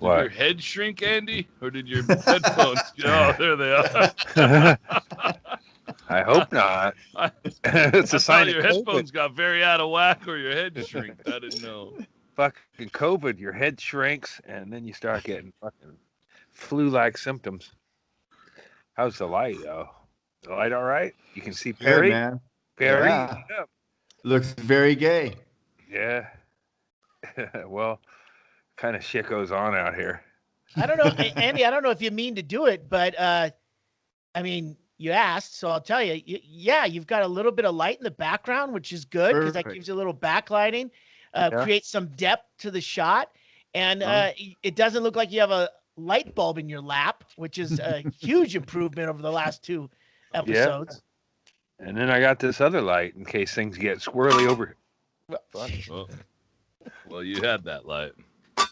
Did your head shrink, Andy, or did your headphones? Oh, there they are. I hope not. It's a sign of your headphones got very out of whack, or your head shrinked. I didn't know. Fucking COVID, your head shrinks, and then you start getting fucking flu-like symptoms. How's the light, though? The light all right? You can see Perry? Hey, man. Perry? Yeah. Looks very gay. Yeah. Well, kind of shit goes on out here. I don't know, Andy, I don't know if you mean to do it, but I mean, you asked, so I'll tell you. Yeah, you've got a little bit of light in the background, which is good because that gives you a little backlighting, creates some depth to the shot, and it doesn't look like you have a light bulb in your lap, which is a huge improvement over the last 2 episodes. Yeah. And then I got this other light in case things get squirrely over. Well, you had that light. How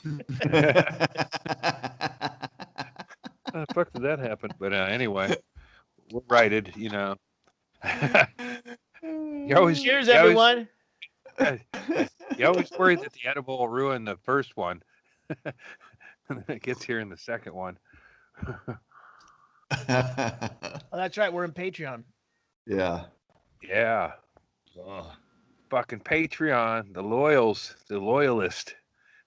the fuck did that happen? But anyway, we're righted, you know. Cheers, everyone. You always worry that the edible will ruin the first one. And then it gets here in the second one. Oh, that's right. We're in Patreon. Yeah. Yeah. Oh. Fucking Patreon, the loyalists.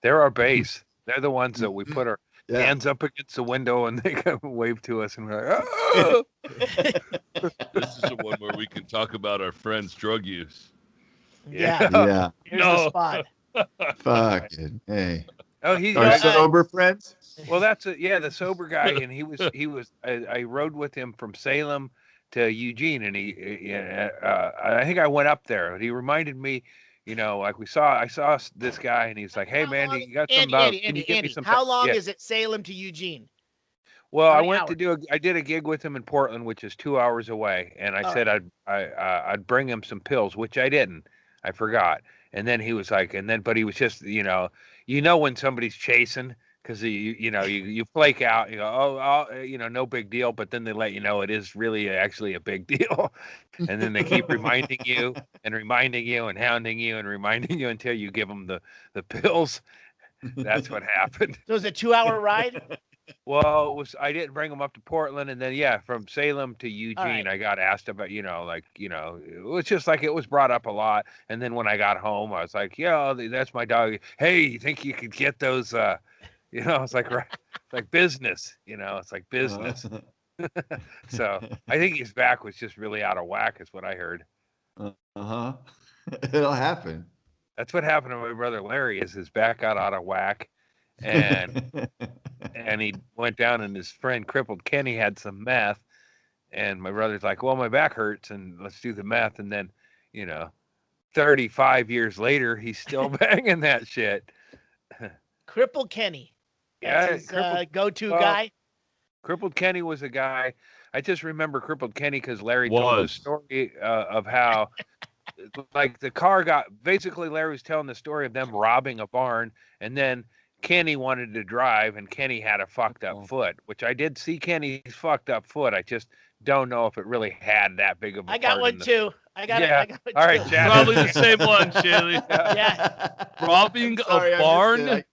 They're our base. They're the ones that we put our hands up against the window and they come and wave to us and we're like, oh! This is the one where we can talk about our friends' drug use. Yeah. Here's the spot. Fucking hey. Oh, he's our sober friends. Well, that's the sober guy, and he was. I rode with him from Salem to Eugene, and I think I went up there. He reminded me, you know, like I saw this guy, and he's like, "Hey, man, you got some about? Can you give me some?" How long is it Salem to Eugene? Well, I did a gig with him in Portland, which is 2 hours away, and I said I'd bring him some pills, which I didn't. I forgot. And then he was like, but he was just, you know when somebody's chasing because you flake out, you go, no big deal, but then they let you know it is really actually a big deal, and then they keep reminding you and hounding you and reminding you until you give them the pills. That's what happened. So it was a 2-hour ride. Well, I didn't bring him up to Portland, and then from Salem to Eugene, I got asked about, it was just like it was brought up a lot. And then when I got home, I was like, yeah, that's my dog. Hey, you think you could get those? It's like business. It's like business. So I think his back was just really out of whack, is what I heard. It'll happen. That's what happened to my brother Larry. Is his back got out of whack. And he went down, and his friend crippled Kenny had some meth, and my brother's like, well, my back hurts and let's do the meth. And then 35 years later he's still banging that shit. Crippled Kenny. That's his go-to guy. Crippled Kenny was a guy. I just remember Crippled Kenny because Larry told the story of how like the car basically Larry was telling the story of them robbing a barn, and then Kenny wanted to drive, and Kenny had a fucked up foot, which I did see Kenny's fucked up foot. I just don't know if it really had that big of a I got one too. I got it. All right, Chad. Probably the same one, Shelly. Yeah. Robbing a barn?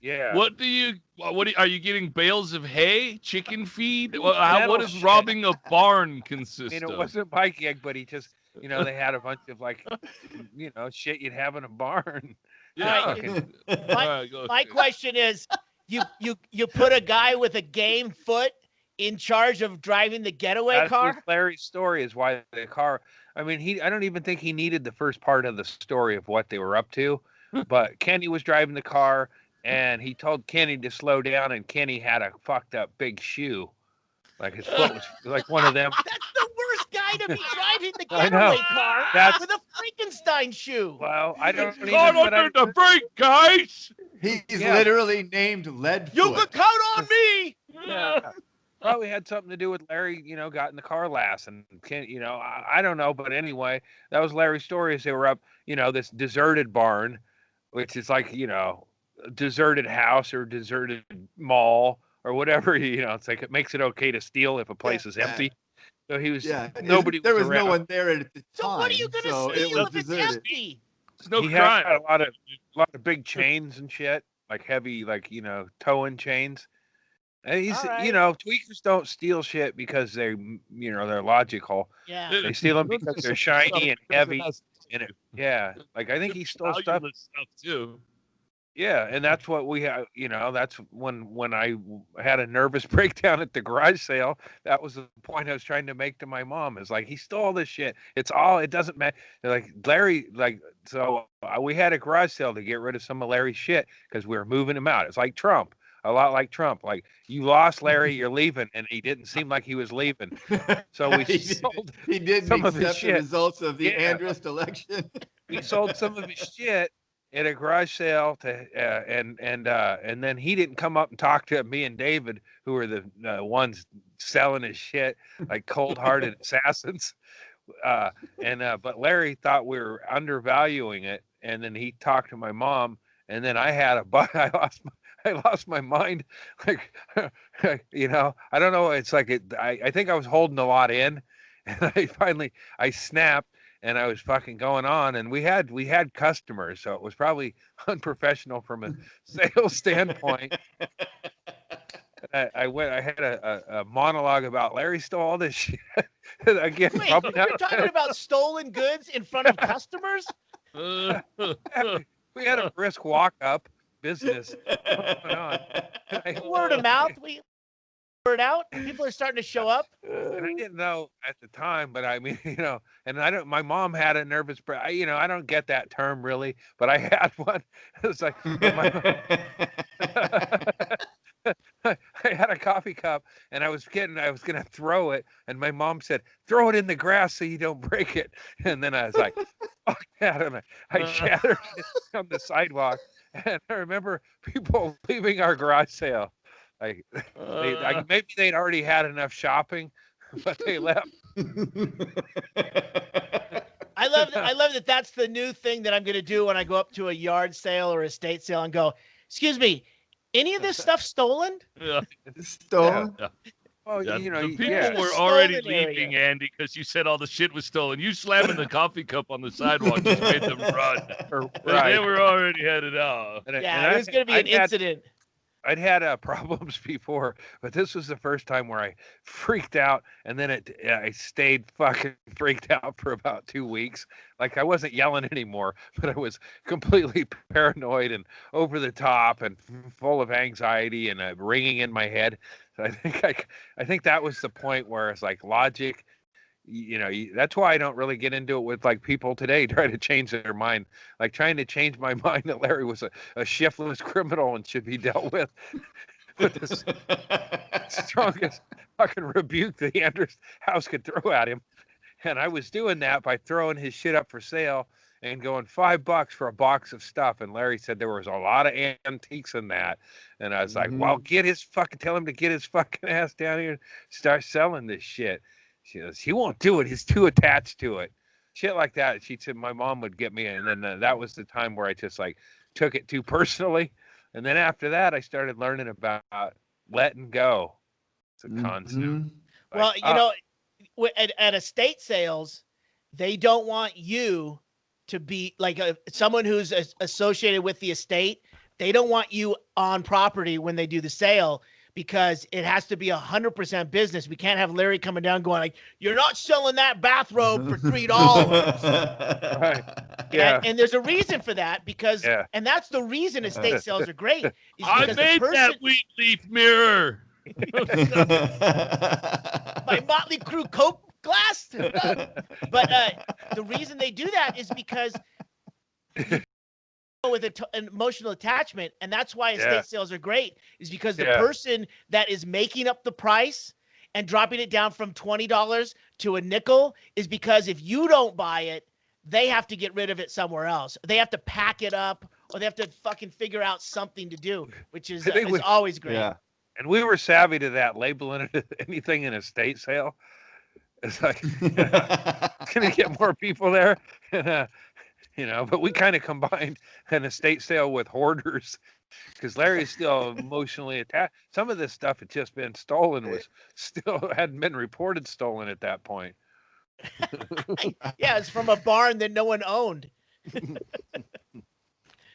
Yeah. What are you getting bales of hay, chicken feed? What does robbing a barn consist of? It wasn't my gig, but he just, they had a bunch of shit you'd have in a barn. Yeah. My question is, you put a guy with a game foot in charge of driving the getaway car? That's Larry's story is why the car. I mean, I don't even think he needed the first part of the story of what they were up to, but Kenny was driving the car, and he told Kenny to slow down, and Kenny had a fucked up big shoe, like his foot was like one of them. That's the worst guy to be driving the getaway car with a Frankenstein shoe. Well, I don't even. Under the brake, guys. He's literally named Leadfoot. You can count on me. Yeah. Probably had something to do with Larry, got in the car last, and I don't know, but anyway, that was Larry's story. As they were up, this deserted barn, which is like, deserted house or deserted mall or whatever. It's like it makes it okay to steal if a place is empty. So he was. Yeah, nobody. There was around. No one there at the time. So what are you gonna steal if it's empty? There's no he crime. had a lot of big chains and shit. like heavy, like towing chains. And he's, All right. tweakers don't steal shit because they're logical. Yeah. They steal them because they're shiny and heavy. And yeah, like I think he stole stuff. Stuff too. Yeah, and that's what we have. That's when I had a nervous breakdown at the garage sale. That was the point I was trying to make to my mom. Is like he stole this shit. It doesn't matter. Like Larry, so we had a garage sale to get rid of some of Larry's shit because we were moving him out. It's like Trump. A lot like Trump. Like you lost Larry, you're leaving, and he didn't seem like he was leaving. So we sold. He didn't some of his accept the shit. results of the Yeah. Andrist election. We sold some of his shit at a garage sale and then he didn't come up and talk to me and David, who were the ones selling his shit like cold-hearted assassins. But Larry thought we were undervaluing it, and then he talked to my mom, and then I lost my mind. Like, I don't know. It's like I think I was holding a lot in, and I snapped. And I was fucking going on, and we had customers, so it was probably unprofessional from a sales standpoint. I had a monologue about Larry stole all this shit. Again, Wait, probably you're not. talking about stolen goods in front of customers? We had a brisk walk-up business going on. Word of mouth. Word out. People are starting to show up. And I didn't know at the time, but I mean, and I don't. My mom had a nervous break. I don't get that term really, but I had one. It's like I had a coffee cup, and I was gonna throw it, and my mom said, "Throw it in the grass so you don't break it." And then I was like, "Fuck that!" And I shattered it on the sidewalk. And I remember people leaving our garage sale. Maybe they'd already had enough shopping, but they left. I love that. That's the new thing that I'm going to do when I go up to a yard sale or estate sale and go, "Excuse me, any of this stuff stolen?" Yeah. Stolen? Yeah. Well, Yeah, the people yeah. were Stolen already area. leaving, Andy, because you said all the shit was stolen. You slamming the coffee cup on the sidewalk just made them run. They were already headed out. Yeah, there's going to be an incident. I'd had problems before, but this was the first time where I freaked out, and then I stayed fucking freaked out for about 2 weeks. Like I wasn't yelling anymore, but I was completely paranoid and over the top and full of anxiety and ringing in my head. So I think that was the point where it's like logic. That's why I don't really get into it with like people today try to change their mind, like trying to change my mind that Larry was a shiftless criminal and should be dealt with the strongest fucking rebuke the Anders house could throw at him. And I was doing that by throwing his shit up for sale and going $5 for a box of stuff. And Larry said there was a lot of antiques in that. And I was like, well, tell him to get his fucking ass down here and start selling this shit. She goes, he won't do it. He's too attached to it. Shit like that. She said my mom would get me. And then that was the time where I just like took it too personally. And then after that, I started learning about letting go. It's a concept. Well, at estate sales, they don't want you to be like someone who's associated with the estate. They don't want you on property when they do the sale, because it has to be 100% business. We can't have Larry coming down going like, "You're not selling that bathrobe for $3." Right. Yeah. And there's a reason for that, because and that's the reason estate sales are great. I made that wheat leaf mirror. My Motley Crue Coke glass. But the reason they do that is because with an emotional attachment, and that's why estate sales are great, is because the person that is making up the price and dropping it down from $20 to a nickel is because if you don't buy it, they have to get rid of it somewhere else. They have to pack it up, or they have to fucking figure out something to do, which is always great. Yeah. And we were savvy to that, labeling it anything in a estate sale. It's like, it's going to get more people there. But we kind of combined an estate sale with hoarders, because Larry's still emotionally attached. Some of this stuff had just been stolen, hadn't been reported stolen at that point. Yeah, it's from a barn that no one owned.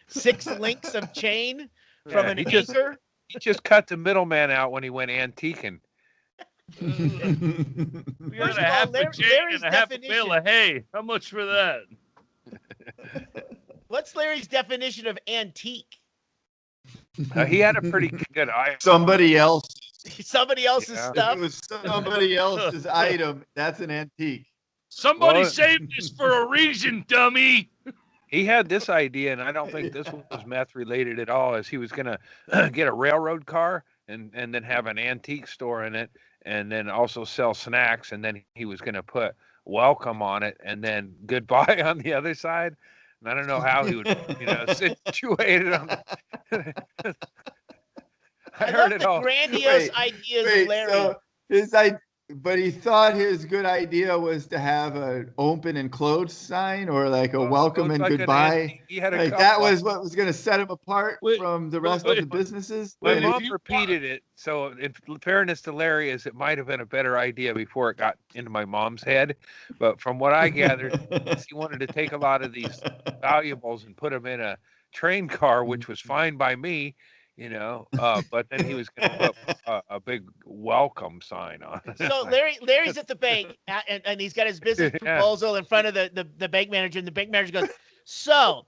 6 links of chain from an anchor. He just cut the middleman out when he went antiquing. We got First a of all, half a chain Larry's and a half a bale of hay. How much for that? What's Larry's definition of antique? He had a pretty good eye. Somebody else. Somebody else's Yeah. If stuff. it was somebody else's item, that's an antique. Somebody Well, saved this for a reason, dummy. He had this idea, and I don't think this was meth related at all. Is he was gonna get a railroad car and then have an antique store in it, and then also sell snacks, and then he was gonna put welcome on it, and then goodbye on the other side. And I don't know how he would, situate it on. I heard it all. Grandiose ideas of Larry. So but he thought his good idea was to have an open and closed sign, or like a welcome and goodbye. He had like that was what was going to set him apart from the rest of the businesses. My mom repeated it. So in fairness to Larry, it might have been a better idea before it got into my mom's head. But from what I gathered, he wanted to take a lot of these valuables and put them in a train car, which was fine by me. But then he was going to put a big welcome sign on it. So Larry's at the bank, and he's got his business proposal in front of the bank manager, and the bank manager goes, so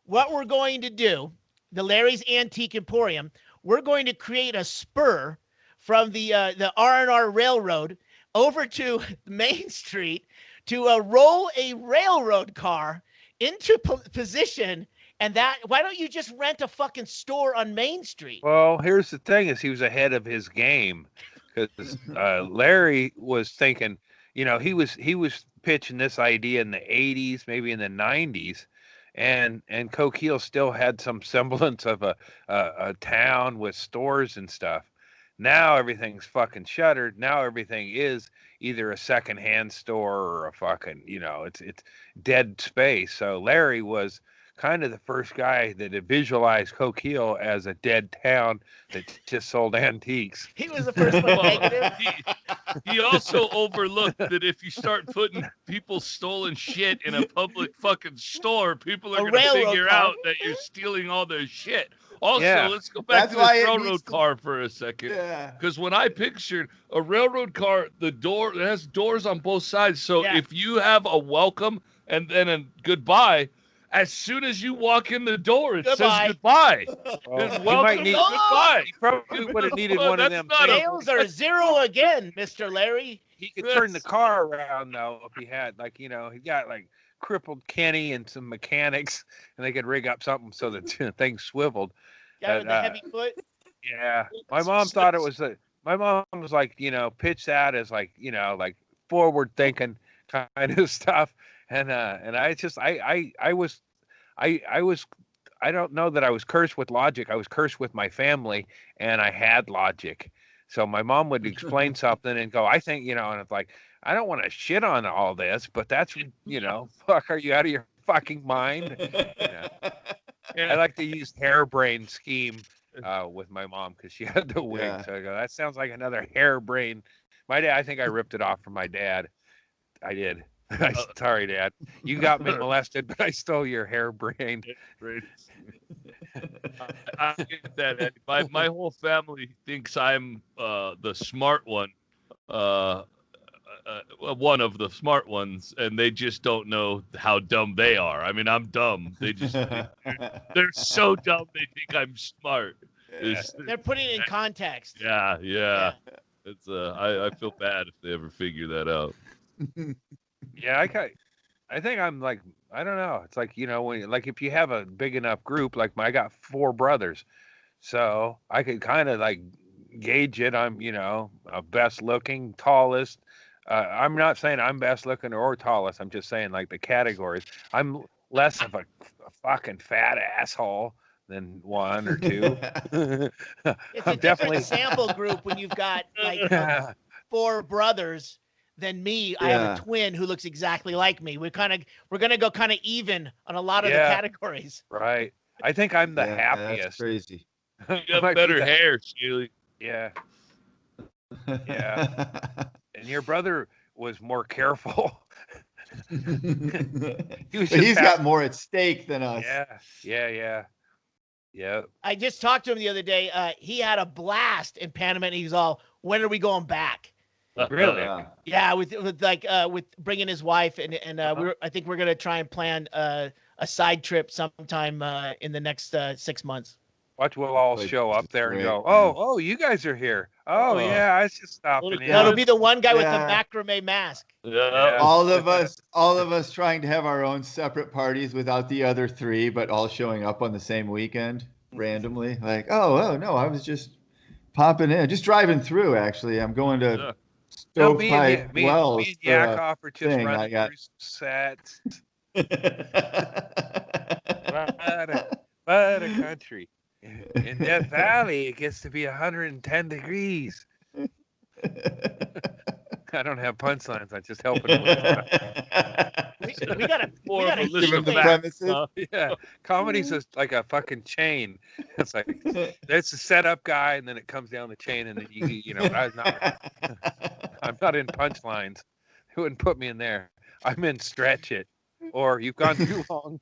what we're going to do, the Larry's Antique Emporium, we're going to create a spur from the R&R Railroad over to Main Street to roll a railroad car into position. And why don't you just rent a fucking store on Main Street? Well, here's the thing: is he was ahead of his game, because Larry was thinking, he was pitching this idea in the '80s, maybe in the '90s, and Coquille still had some semblance of a town with stores and stuff. Now everything's fucking shuttered. Now everything is either a secondhand store or a fucking, it's dead space. So Larry was kind of the first guy that had visualized Coquille as a dead town that just sold antiques. He was the first one negative. He also overlooked that if you start putting people's stolen shit in a public fucking store, people are going to figure out that you're stealing all their shit. Also, let's go back to this railroad car for a second. Because when I pictured a railroad car, it has doors on both sides. So if you have a welcome and then a goodbye, as soon as you walk in the door, it says goodbye. Welcome, goodbye. He probably would have needed one of them. Sales are zero again, Mr. Larry. He could turn the car around, though, if he had, he got, crippled Kenny and some mechanics, and they could rig up something so that things swiveled. Guy with the heavy foot? Yeah. My mom thought it was my mom was pitch that as forward thinking kind of stuff. And I was I don't know that I was cursed with logic. I was cursed with my family, and I had logic. So my mom would explain something and go, I think, and it's like, I don't want to shit on all this, but that's, fuck, are you out of your fucking mind? I like to use harebrained scheme with my mom because she had the wig. Yeah. So I go, that sounds like another harebrained. My dad, I think I ripped it off from my dad. I did. Sorry, Dad. You got me molested, but I stole your harebrained. I get that, Eddie. My whole family thinks I'm the smart one. One of the smart ones, and they just don't know how dumb they are. I mean, I'm dumb. They just they're so dumb they think I'm smart. Yeah. They're putting it in context. Yeah. It's I feel bad if they ever figure that out. Yeah, I think I'm like, I don't know. It's like, when if you have a big enough group, I got 4 brothers, so I could kind of gauge it. I'm, a best looking, tallest. I'm not saying I'm best looking or tallest. I'm just saying the categories. I'm less of a fucking fat asshole than 1 or 2. It's a different sample group when you've got 4 brothers than me. I have a twin who looks exactly like me. We're gonna go kind of even on a lot of the categories. Right. I think I'm the happiest. That's crazy. You got better hair, Steely. Yeah. Yeah. And your brother was more careful. He's got more at stake than us. Yeah. Yeah. I just talked to him the other day. He had a blast in Panama, and he was all, "When are we going back?" Really? Yeah, with bringing his wife, and I think we're gonna try and plan a side trip sometime in the next 6 months. Watch, we'll all show up there and go, oh, you guys are here. Oh, yeah, I was just stopping in. No, it'll be the one guy with the macrame mask. Yeah. All of us trying to have our own separate parties without the other three, but all showing up on the same weekend randomly. Like, oh no, I was just popping in, just driving through. Actually, I'm going to Stovepipe Wells. Me and Yakov are just running through some sets. What a country. In Death Valley, it gets to be 110 degrees. I don't have punchlines. I'm just helping him with we gotta give him the premises. Yeah, comedy's like a fucking chain. It's like it's a setup guy, and then it comes down the chain, and then you know. I'm not in punchlines. They wouldn't put me in there. I'm in stretch it, or you've gone too long.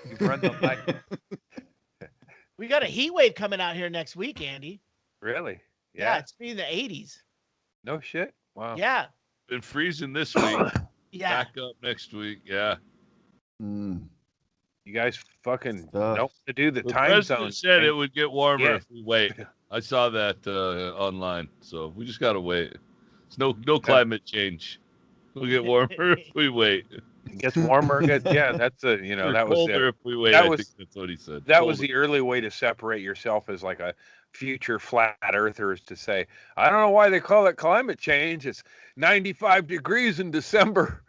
You've run the light. We got a heat wave coming out here next week, Andy. Really? Yeah, it's been in the 80s. No shit. Wow. Yeah. Been freezing this week. Yeah. Back up next week. Yeah. You guys fucking know to do the time zone. Said it would get warmer if we wait. I saw that online, so we just gotta wait. It's no climate change. We'll get warmer if we wait. It gets warmer. That's that was colder if we wait. That's what he said. That was the early way to separate yourself as like a future flat earthers, to say, I don't know why they call it climate change. It's 95 degrees in December.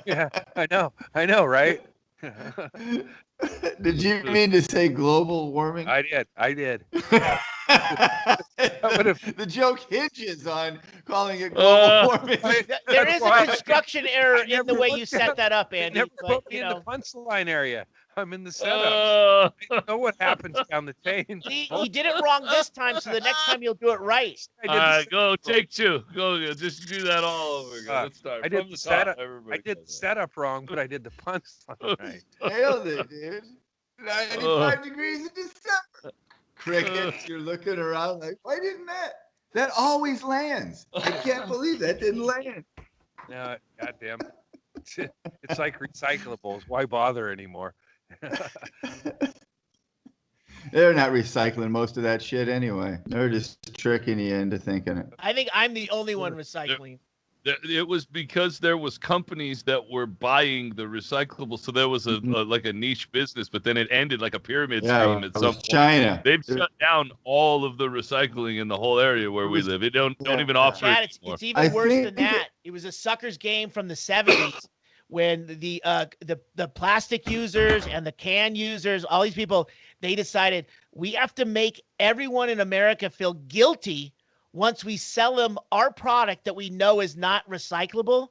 Yeah, I know, right? Did you mean to say global warming? I did. The joke hinges on calling it global warming. There is a construction error in the way you set that up, Andy. Never put me in the punchline area. I'm in the setup. I know what happens down the chain. He did it wrong this time, so the next time you'll do it right. Go take two. Go, just do that all over again. Let's start. I did the setup. I did the setup wrong, but I did the punchline right. Nailed it, dude. 95 degrees in December. Crickets, you're looking around like, why didn't that always lands? I can't believe that didn't land. No, goddamn. It's like recyclables. Why bother anymore? They're not recycling most of that shit anyway. They're just tricking you into thinking it. I think I'm the only one recycling. It was because there was companies that were buying the recyclables, so there was a like a niche business, but then it ended like a pyramid scheme at some point. China. They've shut down all of the recycling in the whole area where we live. It don't even offer it anymore. It's even worse than that. It was a sucker's game from the 70s when the plastic users and the can users, all these people, they decided we have to make everyone in America feel guilty once we sell them our product that we know is not recyclable,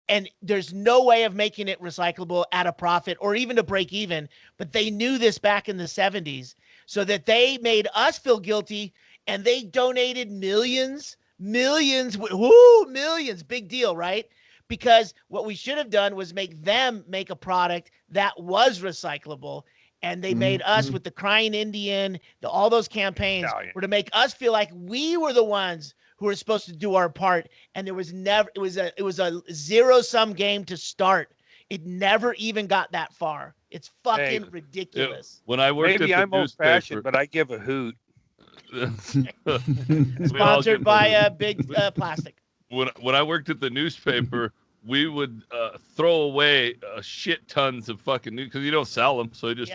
and there's no way of making it recyclable at a profit or even to break even. But they knew this back in the 70s, so that they made us feel guilty, and they donated millions, big deal, right? Because what we should have done was make them make a product that was recyclable. And they made us with the Crying Indian, all those campaigns were to make us feel like we were the ones who were supposed to do our part. And there was never, it was a zero-sum game to start. It never even got that far. It's fucking ridiculous. When I worked Maybe at the I'm old-fashioned, but I give a hoot. Sponsored by Big Plastic. When I worked at the newspaper, we would throw away shit tons of fucking news because you don't sell them, so you just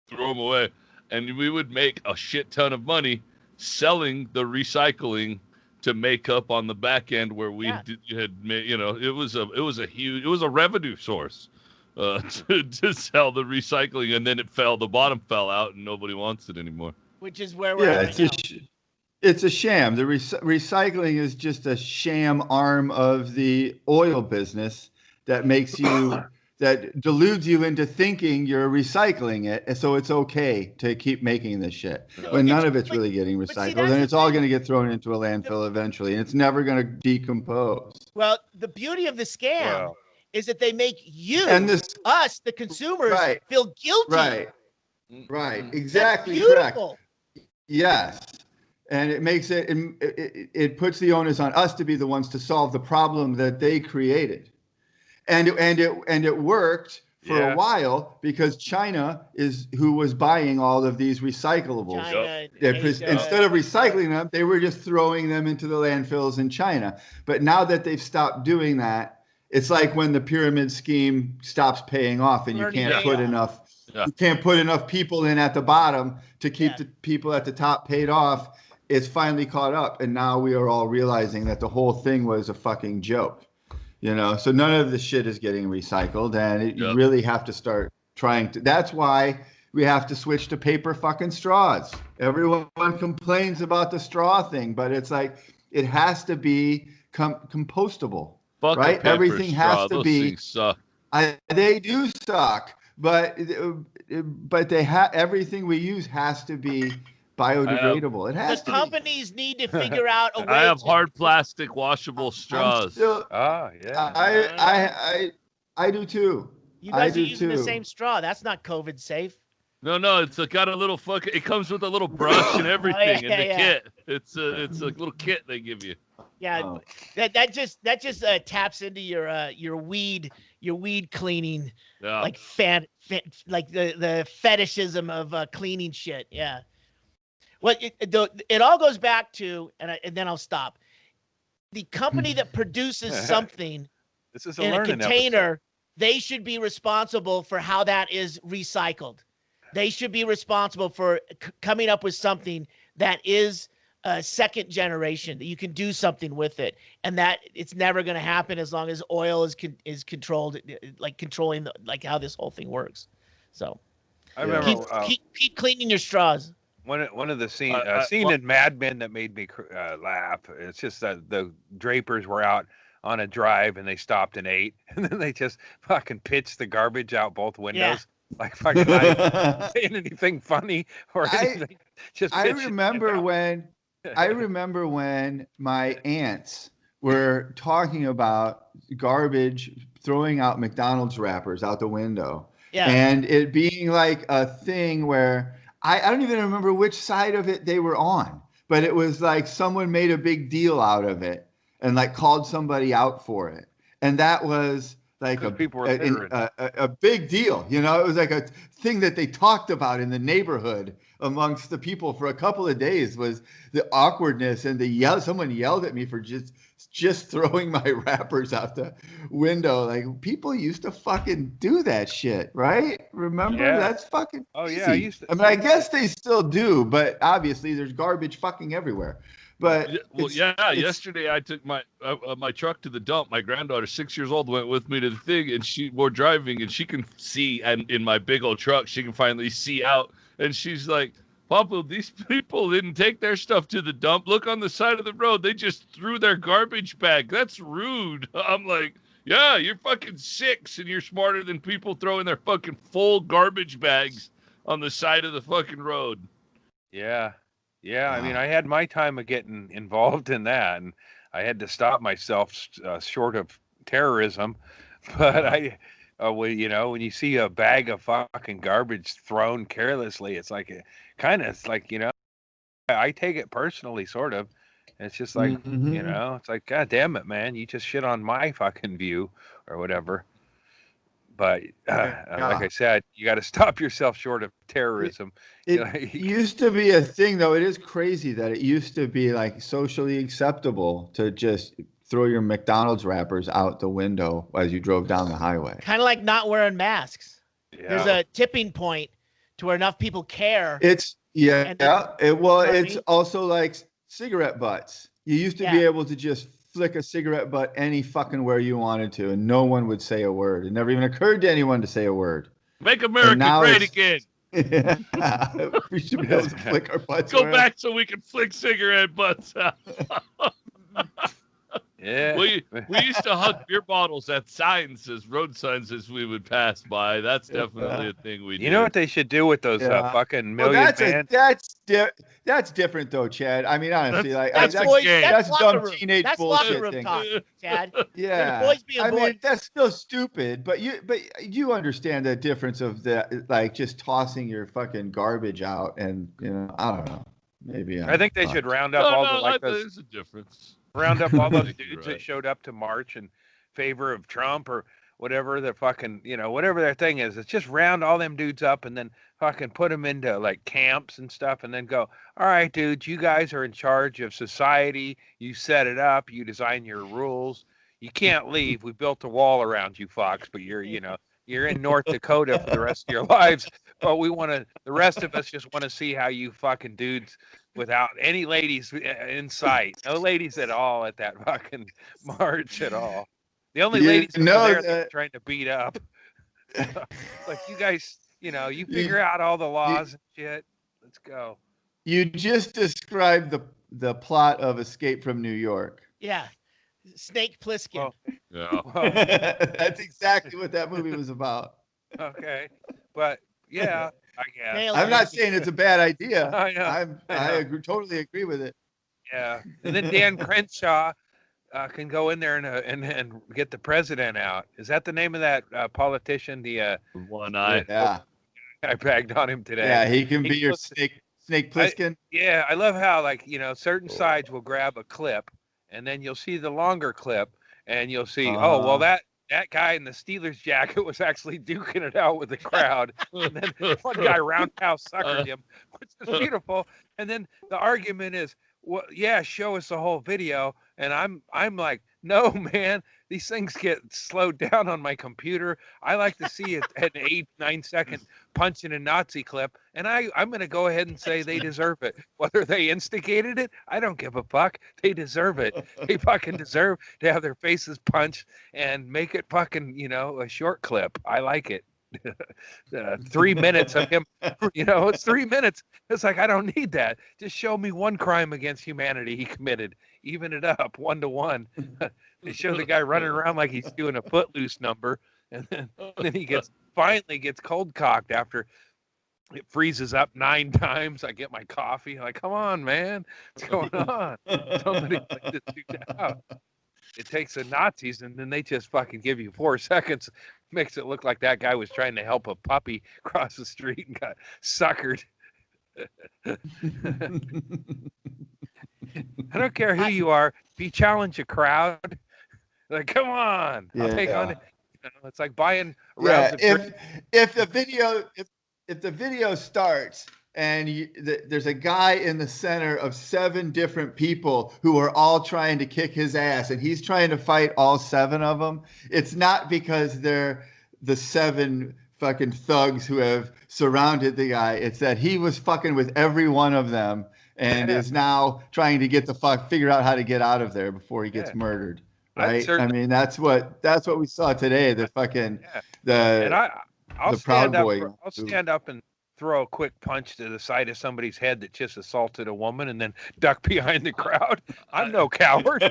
throw them away. And we would make a shit ton of money selling the recycling to make up on the back end where we had made. It was a revenue source to sell the recycling, and then the bottom fell out, and nobody wants it anymore. Which is where we're at now. It's a sham. The recycling is just a sham arm of the oil business that makes you, that deludes you into thinking you're recycling it, and so it's okay to keep making this shit when none of it's really getting recycled, and it's all going to get thrown into a landfill eventually, and it's never going to decompose. Well, the beauty of the scam is that they make you and us, the consumers, feel guilty. Right. Exactly. That's correct. beautiful. Yes. And it makes it puts the onus on us to be the ones to solve the problem that they created. And it worked for a while because China is who was buying all of these recyclables. Instead of recycling them, they were just throwing them into the landfills in China. But now that they've stopped doing that, it's like when the pyramid scheme stops paying off and you can't put enough people in at the bottom to keep the people at the top paid off. It's finally caught up, and now we are all realizing that the whole thing was a fucking joke. So none of the shit is getting recycled, and you really have to start trying to. That's why we have to switch to paper fucking straws. Everyone complains about the straw thing, but it's like it has to be compostable, right? Everything has to be. Things suck. They do suck, but everything we use has to be biodegradable. It has to. Companies need to figure out a way. I have hard plastic washable straws. I do too. You guys are using the same straw. That's not COVID safe. No, it's got a little fucking. It comes with a little brush and everything in the kit. It's a little kit they give you. Yeah, that just taps into your weed cleaning, like like the fetishism of cleaning shit. Yeah. Well, it all goes back to, and then I'll stop. The company that produces something in a container, they should be responsible for how that is recycled. They should be responsible for coming up with something that is a second generation, that you can do something with it, and that it's never going to happen as long as oil is controlled, like controlling how this whole thing works. So I remember keep cleaning your straws. One of the scene in Mad Men that made me laugh. It's just that the Drapers were out on a drive and they stopped and ate, and then they just fucking pitched the garbage out both windows. Like fucking not saying anything funny or anything. I remember when my aunts were talking about garbage, throwing out McDonald's wrappers out the window, and it being like a thing where. I don't even remember which side of it they were on, but it was like someone made a big deal out of it and like called somebody out for it. And that was like a big deal. It was like a thing that they talked about in the neighborhood amongst the people for a couple of days, was the awkwardness and someone yelled at me for just throwing my wrappers out the window. Like, people used to fucking do that shit, right? Remember? That's fucking easy. I guess they still do, but obviously there's garbage fucking everywhere. But yesterday I took my truck to the dump. My granddaughter, 6 years old, went with me to the thing, and we're driving, and she can see, and in my big old truck, she can finally see out, and she's like, Papa, these people didn't take their stuff to the dump. Look on the side of the road. They just threw their garbage bag. That's rude. I'm like, yeah, you're fucking 6 and you're smarter than people throwing their fucking full garbage bags on the side of the fucking road. Yeah. I mean, I had my time of getting involved in that, and I had to stop myself short of terrorism. But when you see a bag of fucking garbage thrown carelessly, it's like I take it personally, sort of. It's just like, it's like, God damn it, man, you just shit on my fucking view or whatever. But like I said, you got to stop yourself short of terrorism. It used to be a thing, though. It is crazy that it used to be like socially acceptable to just throw your McDonald's wrappers out the window as you drove down the highway. Kind of like not wearing masks. Yeah. There's a tipping point to where enough people care. It's also like cigarette butts. You used to be able to just flick a cigarette butt any fucking where you wanted to, and no one would say a word. It never even occurred to anyone to say a word. Make America great again. We should be able to flick our butts. Go back so we can flick cigarette butts out. Yeah. We used to hug beer bottles at road signs as we would pass by. That's definitely a thing we do. You know what they should do with those fucking million that's That's different though, Chad. I mean, honestly, that's dumb teenage bullshit room thing. talk, Chad. Yeah, boys being boys. mean, that's still stupid. But you understand the difference of like just tossing your fucking garbage out, and I don't know. Maybe I think they should round up there's a difference. Round up all those dudes that showed up to march in favor of Trump or whatever the fucking, whatever their thing is. It's just round all them dudes up and then fucking put them into like camps and stuff and then go, all right, dudes, you guys are in charge of society. You set it up. You design your rules. You can't leave. We built a wall around you, Fox, but you're in North Dakota for the rest of your lives. But the rest of us just want to see how you fucking dudes without any ladies in sight. No ladies at all at that fucking march at all. The only ladies they're trying to beat up. Like, you guys, you figure out all the laws and shit. Let's go. You just described the plot of Escape from New York. Yeah. Snake Plissken. Yeah. That's exactly what that movie was about. Okay. But yeah, I guess. I'm not saying it's a bad idea. I know. I totally agree with it. Yeah. And then Dan Crenshaw can go in there and get the president out. Is that the name of that politician? The one eye. Yeah. I bagged on him today. Yeah, he can be your Snake Plissken. Yeah, I love how certain sides will grab a clip, and then you'll see the longer clip, and you'll see, that guy in the Steelers jacket was actually duking it out with the crowd. And then one guy roundhouse suckered him, which is beautiful. And then the argument is, well, yeah, show us the whole video. And I'm like, no, man, these things get slowed down on my computer. I like to see it at an 8-9 second punch in a Nazi clip. And I'm going to go ahead and say they deserve it. Whether they instigated it, I don't give a fuck. They deserve it. They fucking deserve to have their faces punched and make it fucking, a short clip. I like it. 3 minutes of him, it's 3 minutes. It's like, I don't need that. Just show me one crime against humanity he committed. Even it up 1-to-1. They show the guy running around like he's doing a Footloose number, and then he finally gets cold cocked after it freezes up 9 times. I get my coffee. Like, come on, man, what's going on? Somebody put this dude out. It takes the Nazis, and then they just fucking give you 4 seconds. Makes it look like that guy was trying to help a puppy cross the street and got suckered. I don't care who you are. If you challenge a crowd, like, come on, I'll take on it. It's like buying rounds of if the video starts and there's a guy in the center of 7 different people who are all trying to kick his ass, and he's trying to fight all 7 of them. It's not because they're the 7 fucking thugs who have surrounded the guy. It's that he was fucking with every one of them and is now trying to figure out how to get out of there before he gets murdered. Right? I mean, that's what we saw today. The fucking I'll Proud Boy. I'll stand up and throw a quick punch to the side of somebody's head that just assaulted a woman and then duck behind the crowd. I'm no coward.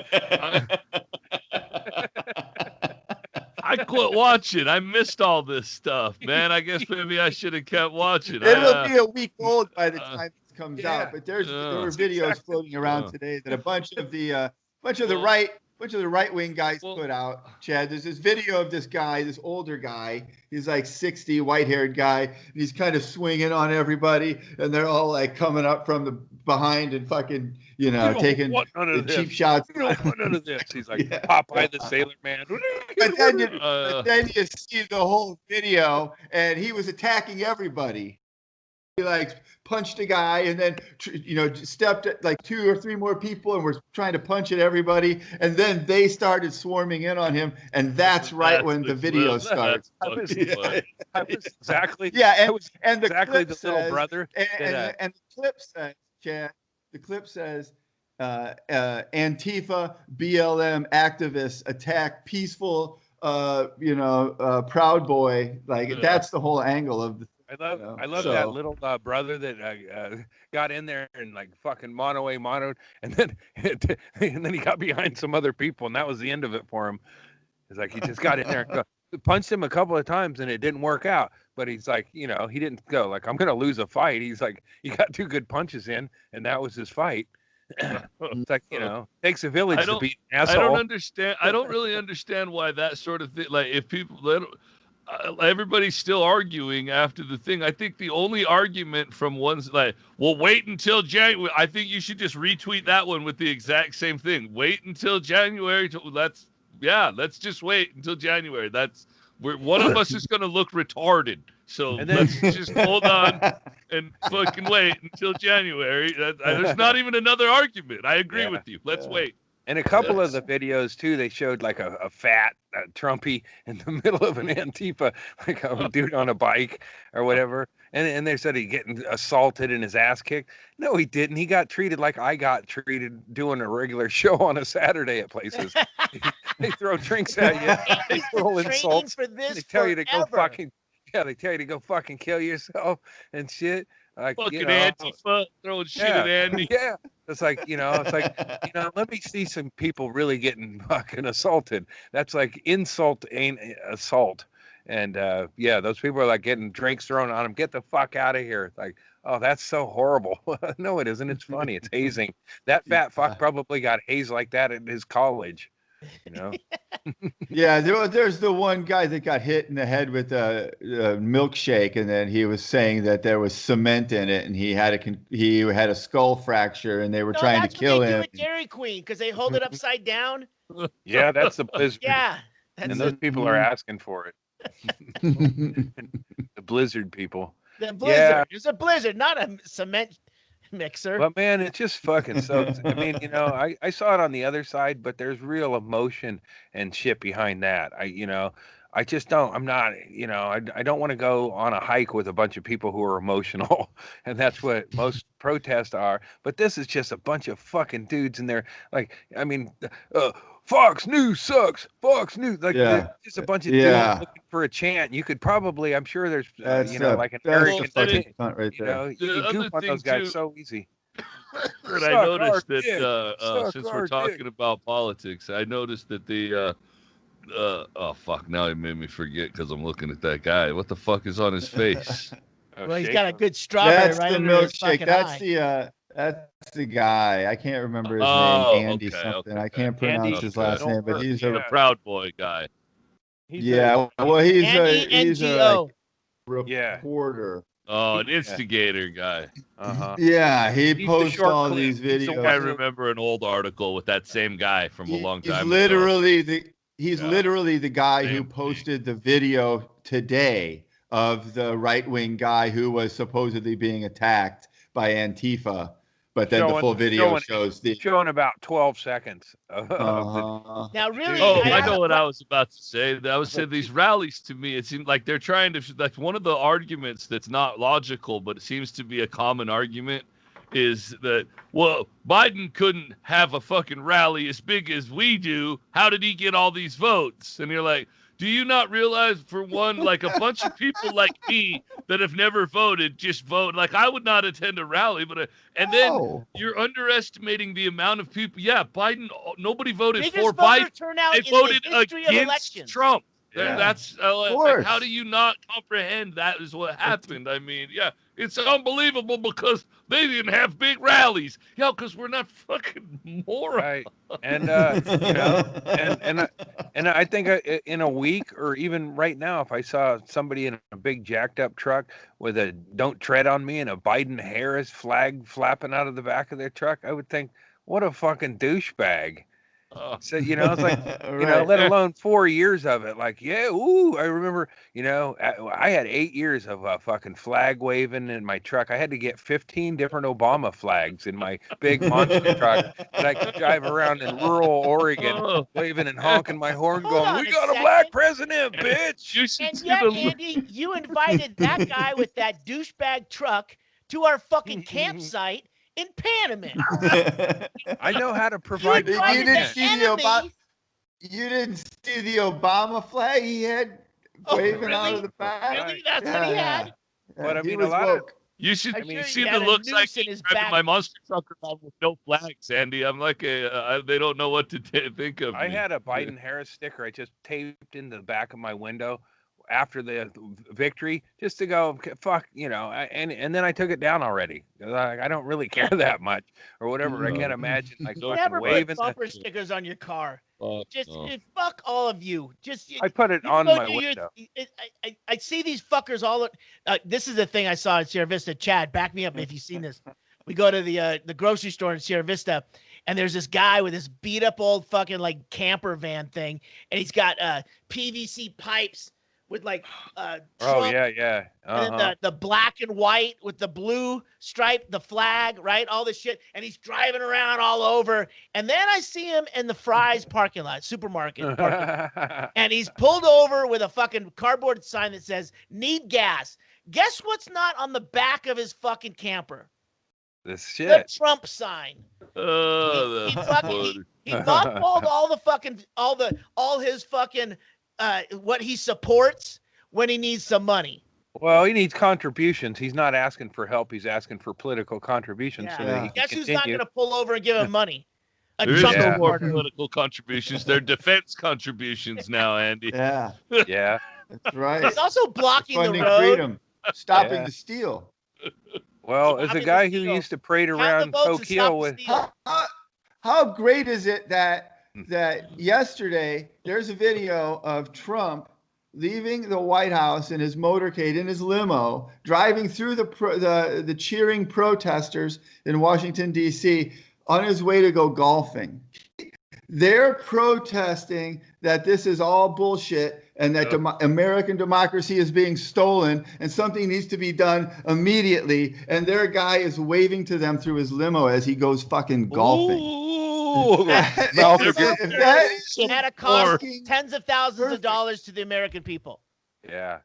I quit watching. I missed all this stuff, man. I guess maybe I should have kept watching. It'll be a week old by the time this comes out, but there were videos floating around today that a bunch of the right-wing guys put out. Chad, there's this video of this guy, this older guy. He's like 60, white-haired guy, and he's kind of swinging on everybody, and they're all like coming up from the behind and fucking, taking the cheap shots. You don't want none of this. He's like Popeye the Sailor Man. But then you see the whole video, and he was attacking everybody. He like punched a guy and then stepped at like 2 or 3 more people and were trying to punch at everybody, and then they started swarming in on him, and that's when the video starts. I was exactly and exactly the little brother. And the clip says, Chad, Antifa BLM activists attack peaceful Proud Boy. Like that's the whole angle of the. I love that little brother that got in there and like fucking monoed, and then he got behind some other people, and that was the end of it for him. It's like he just got in there and punched him a couple of times and it didn't work out. But he's like, he didn't go like, I'm going to lose a fight. He's like, he got 2 good punches in, and that was his fight. It's like, takes a village to beat an asshole. I don't understand. I don't really understand why that sort of thing. Like, if people, everybody's still arguing after the thing. I think the only argument from one's like, well, wait until January. I think you should just retweet that one with the exact same thing. Wait until January. Let's just wait until January. One of us is going to look retarded. So let's just hold on and fucking wait until January. There's not even another argument. I agree with you. Let's wait. And a couple of the videos too, they showed like a fat Trumpy in the middle of an Antifa, like a dude on a bike or whatever. And they said he's getting assaulted and his ass kicked. No, he didn't. He got treated like I got treated doing a regular show on a Saturday at places. They throw drinks at you. They throw insults. They tell you to go fucking. Yeah, they tell you to go fucking kill yourself and shit. Like, fucking Antifa throwing shit at Andy. Yeah. It's like, let me see some people really getting fucking assaulted. That's like insult ain't assault. And those people are like getting drinks thrown on them. Get the fuck out of here. It's like, oh, that's so horrible. No, it isn't. It's funny. It's hazing. That fat fuck probably got hazed like that at his college. Yeah, there's the one guy that got hit in the head with a milkshake, and then he was saying that there was cement in it, and he had a skull fracture, and they were trying to kill him. That's what they do at Dairy Queen, because they hold it upside down. Yeah, that's the blizzard. Yeah, and those people are asking for it. The blizzard people. The blizzard. Yeah. It's a blizzard, not a cement mixer. But man, it just fucking sucks. I mean, I saw it on the other side, but there's real emotion and shit behind that. I just don't. I'm not. I don't want to go on a hike with a bunch of people who are emotional, and that's what most protests are. But this is just a bunch of fucking dudes, and they're like, I mean, Fox News sucks. Fox News, like just a bunch of dudes looking for a chant. You could probably, I'm sure there's, like an arrogant right there. You can goof on those guys so easy. And I noticed that since we're talking about politics, I noticed that the oh fuck, now he made me forget because I'm looking at that guy. What the fuck is on his face? Well, he's got a good strawberry right under his fucking eye. That's the guy. I can't remember his name. Andy something. I can't pronounce his last name, but he's a Proud Boy guy. He's a reporter. Oh, an instigator guy. Yeah, he posts all these videos. I remember an old article with that same guy from a long time ago. He's literally the guy who posted the video today of the right-wing guy who was supposedly being attacked by Antifa. But then the full video shows showing about 12 seconds. Now, really, I know what I was about to say. I was saying these rallies to me, it seemed like they're trying to. Like one of the arguments that's not logical, but it seems to be a common argument, is that Biden couldn't have a fucking rally as big as we do. How did he get all these votes? And you're like, do you not realize, for one, like a bunch of people like me that have never voted just vote? Like I would not attend a rally, and then you're underestimating the amount of people. Yeah, Biden. Nobody voted for Biden. They voted against Trump. Yeah. That's like, how do you not comprehend that is what happened? I mean, it's unbelievable because they didn't have big rallies. Yeah, because we're not fucking morons. Right. And and I think in a week or even right now, if I saw somebody in a big jacked up truck with a "Don't Tread on Me" and a Biden Harris flag flapping out of the back of their truck, I would think, what a fucking douchebag. So, it's like, let alone 4 years of it. Like, I remember, I had 8 years of fucking flag waving in my truck. I had to get 15 different Obama flags in my big monster truck that I could drive around in rural Oregon, waving and honking my horn, going, "We got a black president, bitch!" And yet, Andy, you invited that guy with that douchebag truck to our fucking campsite in Panama. I know how to provide. You didn't see the Obama flag he had waving out of the back. Really? That's what he had. But I mean, You should I'm see sure the he had a looks like noose in his driving back. my monster truck around with no flags, Andy. I'm like, they don't know what to think of I me. had a Biden-Harris sticker I just taped into the back of my window after the victory, just to go, fuck, you know, and then I took it down already. I don't really care that much or whatever. I can't imagine like Don't fucking Never put waving. bumper stickers on your car. Fuck all of you. I put it on my window. I see these fuckers all. This is the thing I saw in Sierra Vista. Chad, back me up if you've seen this. We go to the grocery store in Sierra Vista, and there's this guy with this beat up old fucking like camper van thing, and he's got PVC pipes with like Oh Trump, yeah. and then the black and white with the blue stripe, the flag, right? All this shit. And he's driving around all over. And then I see him in the Fry's parking lot, supermarket parking lot. And he's pulled over with a fucking cardboard sign that says, "Need gas." Guess what's not on the back of his fucking camper? This shit. The Trump sign. He mothballed all his fucking what he supports when he needs some money. Well, he needs contributions. He's not asking for help. He's asking for political contributions. So that he Guess can who's not going to pull over and give him money? There is no more political contributions. They're defense contributions now, Andy. Yeah. Yeah. That's right. He's also blocking the Funding road. freedom, stopping the steal. Well, as a guy who used to parade around Tokyo with. How great is it that yesterday there's a video of Trump leaving the White House in his motorcade in his limo, driving through the cheering protesters in Washington D.C. on his way to go golfing. They're protesting that this is all bullshit and that American democracy is being stolen and something needs to be done immediately. And their guy is waving to them through his limo as he goes fucking golfing. At a cost tens of thousands of dollars to the American people. Yeah.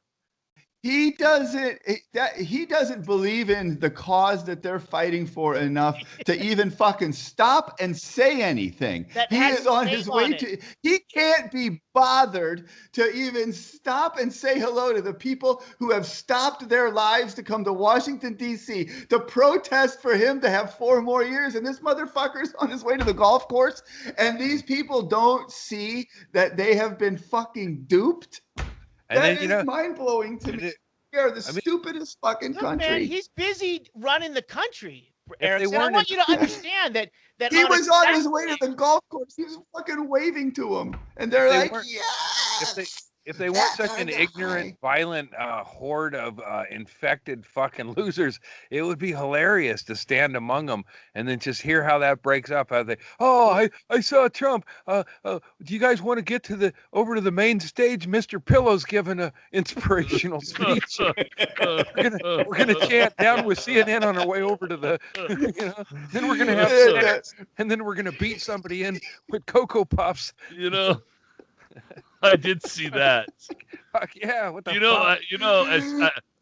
He doesn't believe in the cause that they're fighting for enough to even fucking stop and say anything. He is on his way to. He can't be bothered to even stop and say hello to the people who have stopped their lives to come to Washington D.C. to protest for him to have 4 more years. And this motherfucker's on his way to the golf course. And these people don't see that they have been fucking duped. And that is mind-blowing to me. We are the stupidest fucking country. Man, he's busy running the country, Eric. I want you to understand that he was on his way to the golf course. He was fucking waving to him. And they're like, yes! If they weren't such an ignorant, violent horde of infected fucking losers, it would be hilarious to stand among them and then just hear how that breaks up. How they, I saw Trump. Do you guys want to get over to the main stage? Mr. Pillow's giving an inspirational speech. we're gonna chant down with CNN on our way over to the. Then we're gonna have snacks, and then we're gonna beat somebody in with Cocoa Puffs. I did see that. Fuck yeah! What the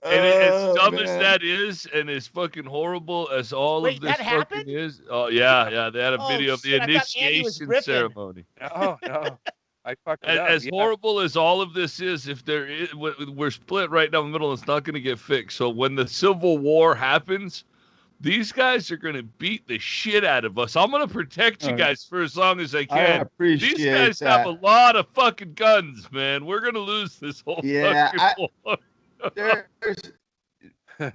as dumb as that is, and as fucking horrible as all of this fucking is. Oh yeah. They had a video of the initiation ceremony. Oh no, I fucked it up. As horrible as all of this is, if there is, we're split right down the middle. It's not going to get fixed. So when the Civil War happens, these guys are going to beat the shit out of us. I'm going to protect you guys for as long as I can. I appreciate These guys have a lot of fucking guns, man. We're going to lose this whole fucking war. There's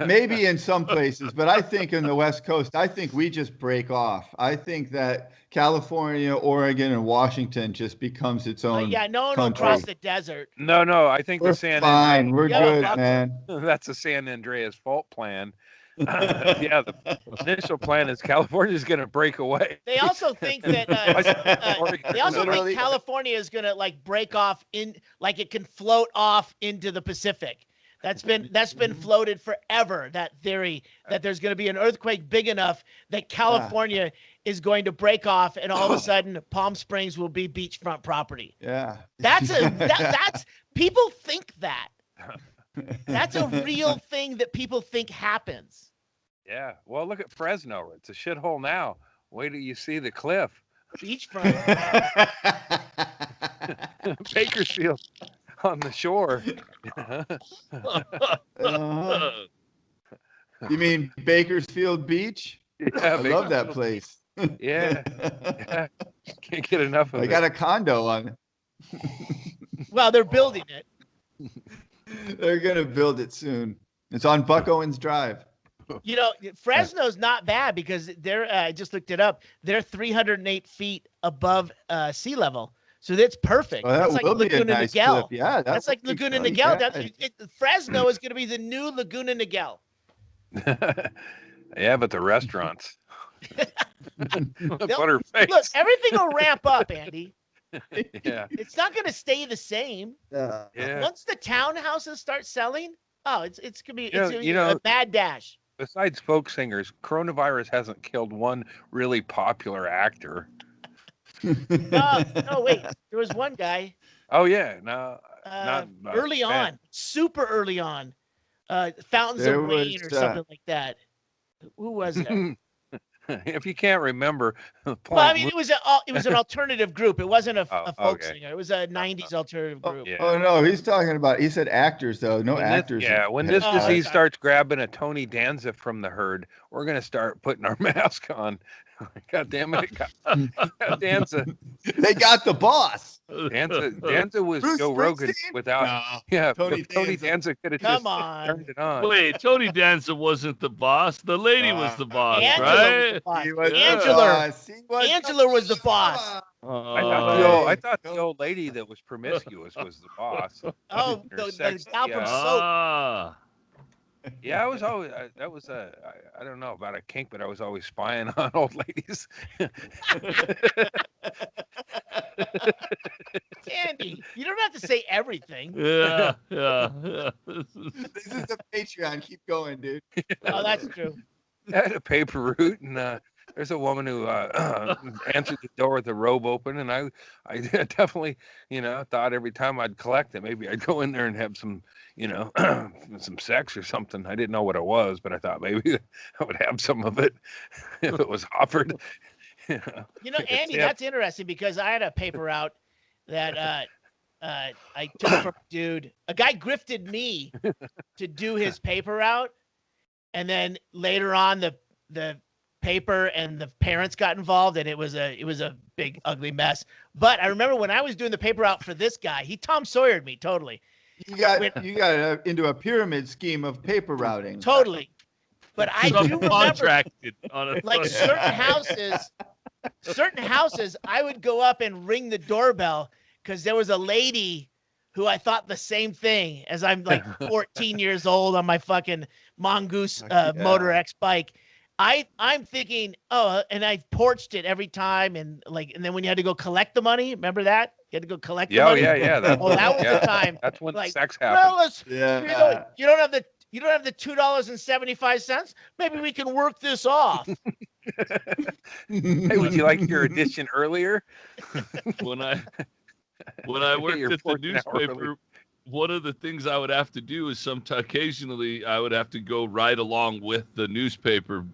maybe in some places, but I think in the West Coast, I think we just break off. I think that California, Oregon, and Washington just becomes its own no one will cross the desert. No, I think we're fine. We're good, man. That's a San Andreas fault plan. The initial plan is California's going to break away. They also think that California is going to like break off like it can float off into the Pacific. That's been floated forever. That theory that there's going to be an earthquake big enough that California is going to break off, and all of a sudden Palm Springs will be beachfront property. Yeah, that's people think that. That's a real thing that people think happens. Yeah. Well, look at Fresno. It's a shithole now. Wait till you see the cliff. Beachfront. Bakersfield on the shore. You mean Bakersfield Beach? Yeah, I love that place. Yeah. Can't get enough of it. I got a condo on it. Well, they're building it. They're gonna build it soon. It's on Buck Owens Drive. You know, Fresno's not bad because they're. I just looked it up. They're 308 feet above sea level, so that's perfect. Well, that that's like will be a Laguna nice Niguel. clip. Yeah, that's like Laguna nice. Niguel. Yeah. Fresno is going to be the new Laguna Niguel. Yeah, but the restaurants. Butterface. Look, everything will ramp up, Andy. Yeah. It's not going to stay the same. Yeah. Once the townhouses start selling, it's gonna be a bad dash. Besides folk singers, coronavirus hasn't killed one really popular actor. No, wait. There was one guy. Oh yeah, no, not early on, super early on. Fountains There of Wayne was, or something like that. Who was it? If you can't remember, Well, I mean, it was an alternative group. It wasn't a folk singer. It was a '90s alternative group. Yeah. Oh no, he's talking about. He said actors though. No actors. When this disease starts grabbing a Tony Danza from the herd, we're gonna start putting our mask on. God damn it! Danza. They got the boss. Danza was Bruce Joe Rogan Springsteen? without. No. Yeah, Tony Danza could have Come just on. turned it on. Wait, Tony Danza wasn't the boss. The lady was the boss, Angela right? was the boss. He was the Angela. boss. He was Angela was the boss. I thought the old lady that was promiscuous was the boss. Oh, Her the sex- gal from yeah. Soap. Ah. Yeah, I was always that was I don't know about a kink, but I was always spying on old ladies. Andy, you don't have to say everything. Yeah. This is the Patreon. Keep going, dude. Oh, that's true. I had a paper route, and there's a woman who answered the door with the robe open, and I definitely, thought every time I'd collect it, maybe I'd go in there and have some, some sex or something. I didn't know what it was, but I thought maybe I would have some of it if it was offered. Andy, that's interesting because I had a paper route that I took from a dude. A guy grifted me to do his paper route, and then later on the paper and the parents got involved, and it was a big ugly mess. But I remember when I was doing the paper route for this guy, he Tom Sawyered me totally. You got into a pyramid scheme of paper routing. Totally. But I do remember, contracted on a like certain houses, I would go up and ring the doorbell because there was a lady who I thought the same thing as I'm like 14 years old on my fucking Mongoose Motor X bike. I'm thinking, and I porched it every time, and then when you had to go collect the money, remember that? You had to go collect the money. Yeah. That was the time. That's when like, sex happened. Well, you don't have the $2.75. Maybe we can work this off. Hey, would you like your edition earlier? When I worked at the newspaper, one of the things I would have to do is occasionally I would have to go right along with the newspaper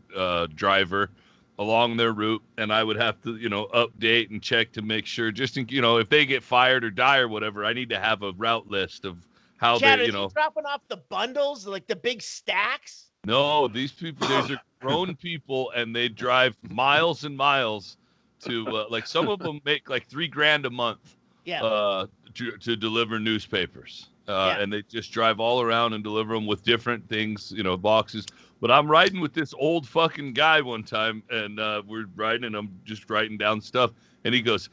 driver along their route, and I would have to, update and check to make sure, just in, if they get fired or die or whatever, I need to have a route list of how Chad, they, are you dropping off the bundles, like the big stacks? No, these are grown people, and they drive miles and miles to, like some of them make like $3,000 a month. Yeah. To deliver newspapers. And they just drive all around and deliver them with different things, boxes. But I'm riding with this old fucking guy one time, and we're riding, and I'm just writing down stuff. And he goes,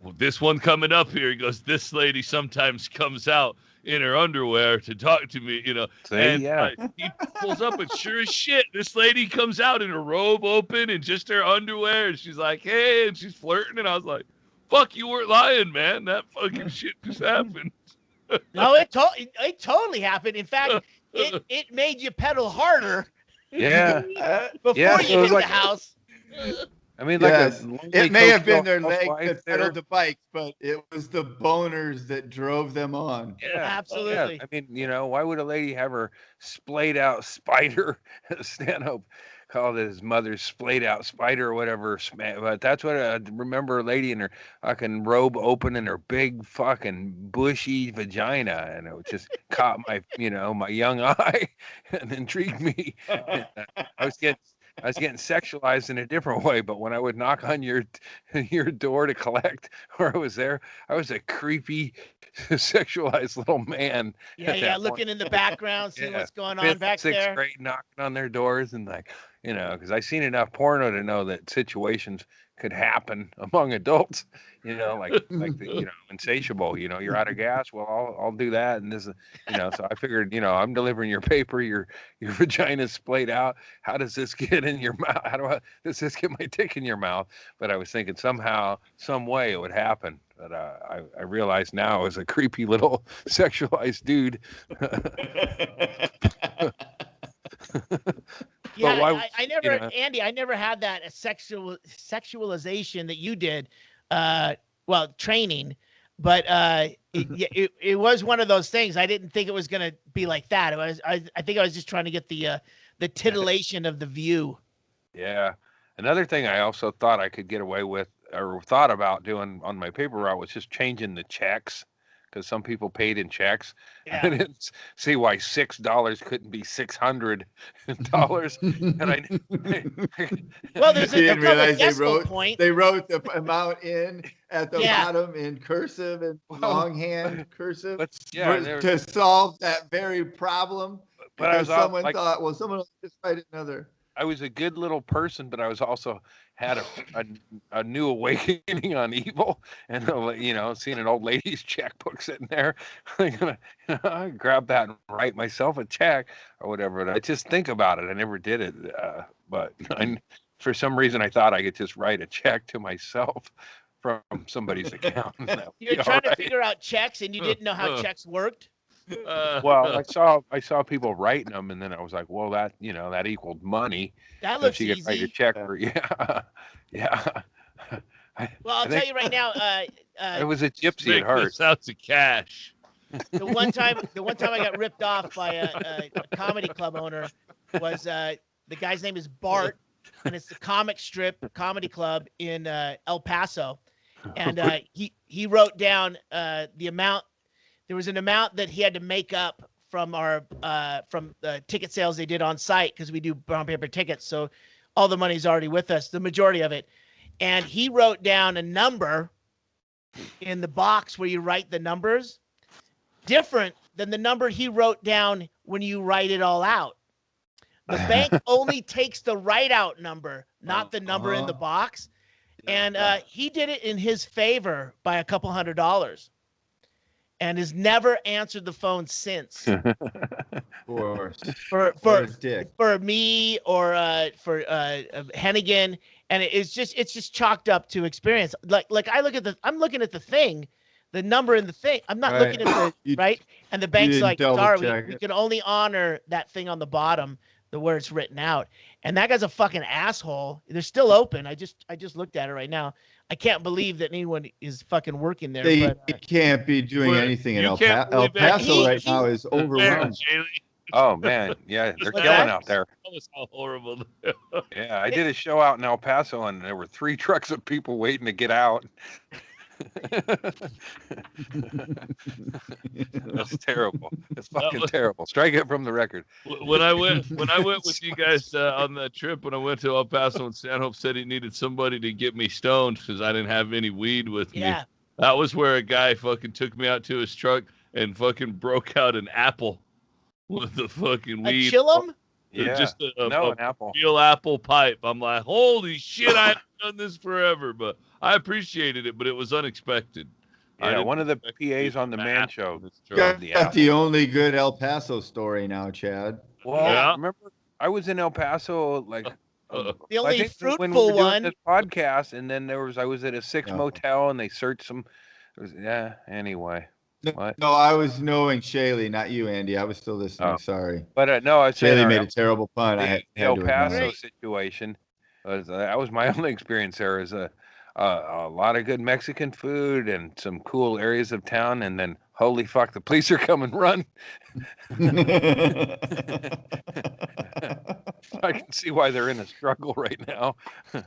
well, this one coming up here, he goes, this lady sometimes comes out in her underwear to talk to me, he pulls up, and sure as shit, this lady comes out in her robe open and just her underwear, and she's like, hey, and she's flirting, and I was like, fuck, you weren't lying, man. That fucking shit just happened. No, it totally happened. In fact, it made you pedal harder. Yeah. Before you hit the house. I mean, it may have been their legs that pedaled the bikes, but it was the boners that drove them on. Yeah, absolutely. Yeah. I mean, why would a lady have her splayed out spider stand up called it his mother's splayed out spider or whatever. But that's what I remember, a lady in her fucking robe open and her big fucking bushy vagina, and it just caught my, my young eye and intrigued me. And, I was getting sexualized in a different way, but when I would knock on your door to collect, or I was there, I was a creepy, sexualized little man. Yeah, looking in the background, seeing what's going on back there. 6th grade, knocking on their doors, and because I seen enough porno to know that situations could happen among adults. Like insatiable. You're out of gas. Well, I'll do that, and this is, So I figured, I'm delivering your paper. Your vagina's splayed out. How does this get in your mouth? Does this get my dick in your mouth? But I was thinking somehow, some way it would happen. But I realize now I was a creepy little sexualized dude. Yeah, I never, Andy, I never had that sexualization that you did. Training, but it was one of those things. I didn't think it was gonna be like that. I think I was just trying to get the titillation of the view. Yeah. Another thing I also thought I could get away with, or thought about doing on my paper route, was just changing the checks, because some people paid in checks. Yeah. I didn't see why $6 couldn't be $600. Well, there's a decimal point. They wrote the amount in at the bottom in cursive and longhand cursive to solve that very problem. But someone thought, well, someone will just write another. I was a good little person, but I was also had a new awakening on evil, and seeing an old lady's checkbook sitting there, I'm gonna grab that and write myself a check or whatever. And I just think about it. I never did it, but for some reason I thought I could just write a check to myself from somebody's account. You're trying to figure out checks, and you didn't know how checks worked. Well, I saw people writing them, and then I was like, well, that equaled money. That looks easy. You could write a check for yeah. Well, I'll tell you right now. It was a gypsy at heart. Out of cash. The one time I got ripped off by a comedy club owner was the guy's name is Bart, and it's the comic strip comedy club in El Paso, and he wrote down the amount. There was an amount that he had to make up from the ticket sales they did on site, because we do brown paper tickets. So all the money's already with us, the majority of it. And he wrote down a number in the box where you write the numbers, different than the number he wrote down when you write it all out. The bank only takes the write out number, not the number in the box. And he did it in his favor by a couple $100. And has never answered the phone since. For me or for Hennigan, and it's just chalked up to experience. Like I'm looking at the thing, the number in the thing. I'm not looking at the right. And the bank's like, sorry, we can only honor that thing on the bottom, where it's written out. And that guy's a fucking asshole. They're still open. I just looked at it right now. I can't believe that anyone is fucking working there. They can't be doing anything in El Paso right now is overwhelmed. Oh man, yeah, they're killing out there. That was how horrible. Yeah, I did a show out in El Paso, and there were 3 trucks of people waiting to get out. That's terrible. It's fucking terrible. Strike it from the record. When I went with you guys on that trip, when I went to El Paso, and Stanhope said he needed somebody to get me stoned because I didn't have any weed with me. That was where a guy fucking took me out to his truck and fucking broke out an apple with the fucking weed. A chillum? Yeah. Just an apple. Real apple pipe. I'm like, holy shit, I haven't done this forever, but I appreciated it, but it was unexpected. Yeah, one of the PAs on the Man Show. Got the only good El Paso story now, Chad. Well, remember, I was in El Paso, the only fruitful when we were doing one. this podcast, and then I was at a 6 motel, and they searched some. Anyway. What? No, I was knowing Shaylee, not you, Andy. I was still listening. Sorry. But no, I said Shaylee made a terrible pun. The El Paso situation. That was my only experience there. Is a lot of good Mexican food and some cool areas of town, and then holy fuck, the police are coming, run. I can see why they're in a struggle right now. I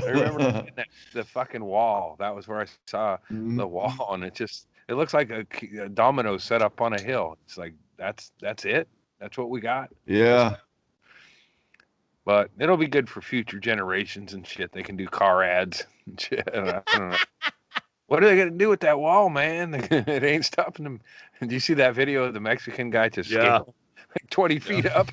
remember the fucking wall. That was where I saw the wall, and it looks like a domino set up on a hill. It's like that's it. That's what we got. Yeah. But it'll be good for future generations and shit. They can do car ads and shit. I don't know. What are they gonna do with that wall, man? It ain't stopping them. Did you see that video of the Mexican guy to scale like 20 feet up?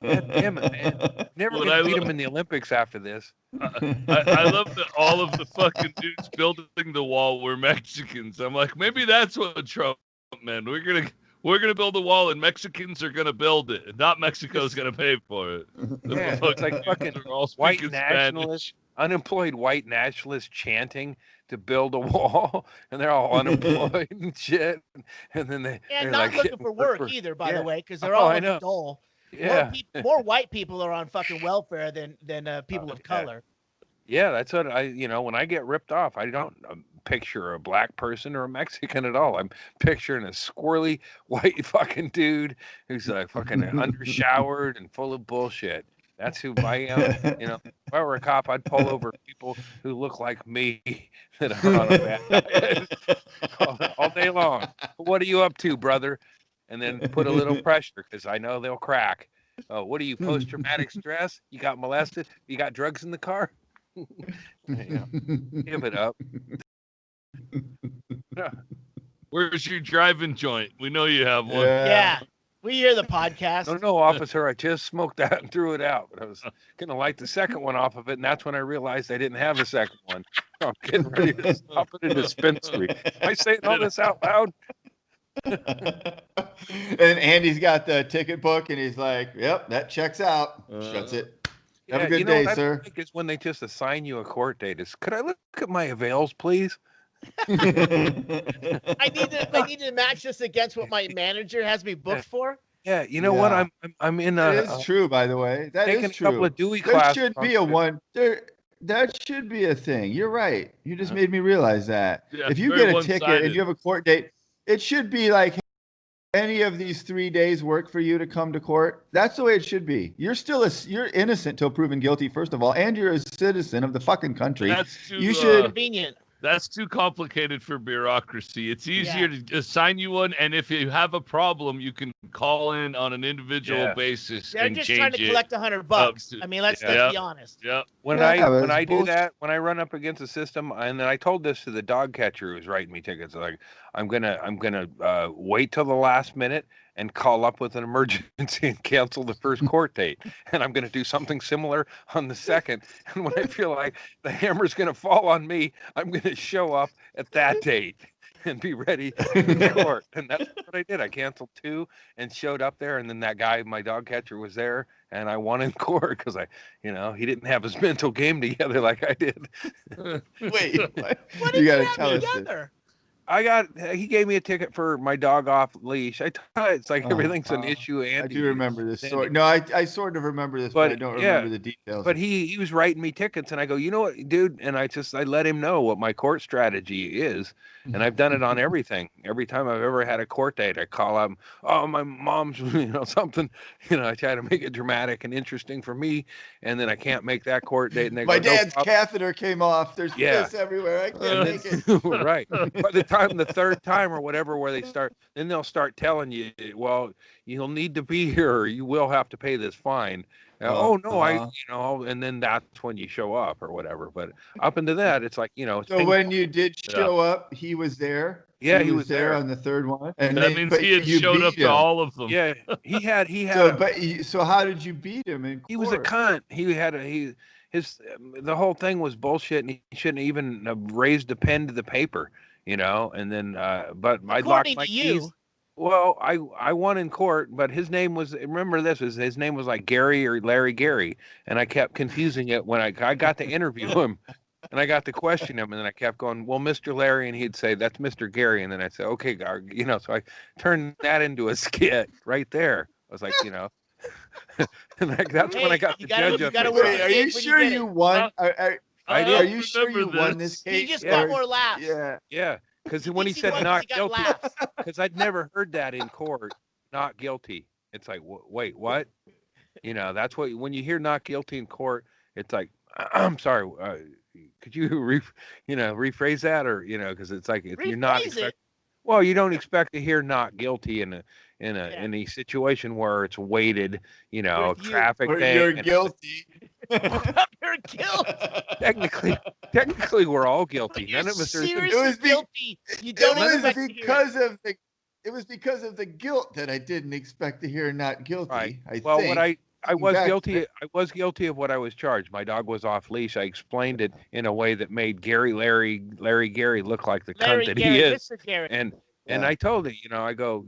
God damn it, man! Never gonna beat him in the Olympics after this. I love that all of the fucking dudes building the wall were Mexicans. I'm like, maybe that's what Trump meant. We're gonna build a wall, and Mexicans are gonna build it, and not Mexico's gonna pay for it. Yeah, it's like fucking white nationalists, unemployed white nationalists chanting to build a wall, and they're all unemployed and shit. And then they're not like looking for work either, by the way, because they're all dull. Yeah, more white people are on fucking welfare than people of color. Yeah, that's what when I get ripped off, I don't picture a black person or a Mexican at all. I'm picturing a squirrely white fucking dude who's like fucking undershowered and full of bullshit. That's who I am. If I were a cop, I'd pull over people who look like me that are on a bad diet all day long. What are you up to, brother? And then put a little pressure because I know they'll crack. Oh, what are you, post-traumatic stress? You got molested? You got drugs in the car? Give it up. Where's your driving joint? We know you have one. Yeah. We hear the podcast. No, officer. I just smoked that and threw it out. But I was going to light the second one off of it, and that's when I realized I didn't have a second one. I'm getting ready to stop at a dispensary. Am I saying all this out loud? And Andy's got the ticket book, and he's like, "Yep, that checks out." Shuts it. Have a good day, sir. I think it's when they just assign you a court date. Could I look at my avails, please? I need to match this against what my manager has me booked for. Yeah, you know what? I'm in a. That is true, by the way. That is true. A couple of Dewey there classes. Should be a one. That should be a thing. You're right. You just made me realize that. Yeah, if you get a ticket and you have a court date, it should be like, any of these 3 days work for you to come to court? That's the way it should be. You're you're innocent till proven guilty, first of all, and you're a citizen of the fucking country. That's too convenient. That's too complicated for bureaucracy. It's easier to assign you one, and if you have a problem, you can call in on an individual basis. They're just trying to collect $100. I mean, let's be honest. Yeah. When I do that, when I run up against the system, and then I told this to the dog catcher who's writing me tickets, like I'm gonna wait till the last minute and call up with an emergency and cancel the first court date. And I'm going to do something similar on the second. And when I feel like the hammer's going to fall on me, I'm going to show up at that date and be ready for court. And that's what I did. I canceled 2 and showed up there. And then that guy, my dog catcher, was there. And I won in court because he didn't have his mental game together like I did. Wait, what did you got to tell us together? He gave me a ticket for my dog off leash. It's like everything's an issue. Andy, I do remember this story. No, I sort of remember this, but I don't remember the details. But he was writing me tickets, and I go, you know what, dude? And I let him know what my court strategy is, and I've done it on everything. Every time I've ever had a court date, I call up, oh, my mom's, something. I try to make it dramatic and interesting for me, and then I can't make that court date. And my dad's catheter came off. There's piss everywhere. I can't make it. Right. By the third time or whatever, where they'll start telling you, well, you'll need to be here, or you will have to pay this fine. And then that's when you show up or whatever. But up into that, it's like, So when you did show up, he was there. Yeah, he was there on the third one. And that means he had showed up to all of them. Yeah, he had. So how did you beat him in court? He was a cunt. The whole thing was bullshit, and he shouldn't even have raised a pen to the paper. And then, but I locked my keys. Well, I won in court, but his name was, remember this, his name was like Gary or Larry Gary, and I kept confusing it when I got to interview him, and I got to question him, and then I kept going, well, Mr. Larry, and he'd say, that's Mr. Gary, and then I'd say, okay, so I turned that into a skit right there. I was like, and that's when I got the judge up. Wait, are you sure you won? I did. Are you sure you won this case? He just got more laughs. Yeah. Yeah, because when he said not guilty, because I'd never heard that in court, not guilty. It's like, wait, what? That's what when you hear not guilty in court, it's like, I'm sorry. Could you rephrase that, or because it's like if you're not well, you don't expect to hear not guilty in a situation where it's weighted, traffic thing. You're guilty. You're guilty. Technically, we're all guilty. None of us are guilty. You don't expect to hear it. It was because of the guilt that I didn't expect to hear not guilty. Right. I was guilty. I was guilty of what I was charged. My dog was off leash. I explained it in a way that made Larry Gary look like the cunt that he is. Mr. Gary. And I told it, I go,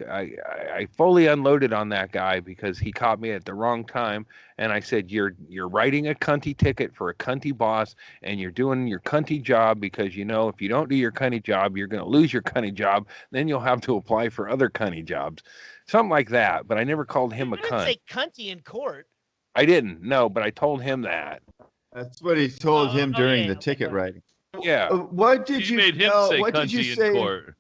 I fully unloaded on that guy because he caught me at the wrong time. And I said, you're writing a cunty ticket for a cunty boss, and you're doing your cunty job because, if you don't do your cunty job, you're going to lose your cunty job. Then you'll have to apply for other cunty jobs, something like that. But I never called him a cunt. Say cunty in court. I didn't. No, but I told him that. That's what he told him during the ticket writing. Yeah. What did you made him say what did you cunty say in court?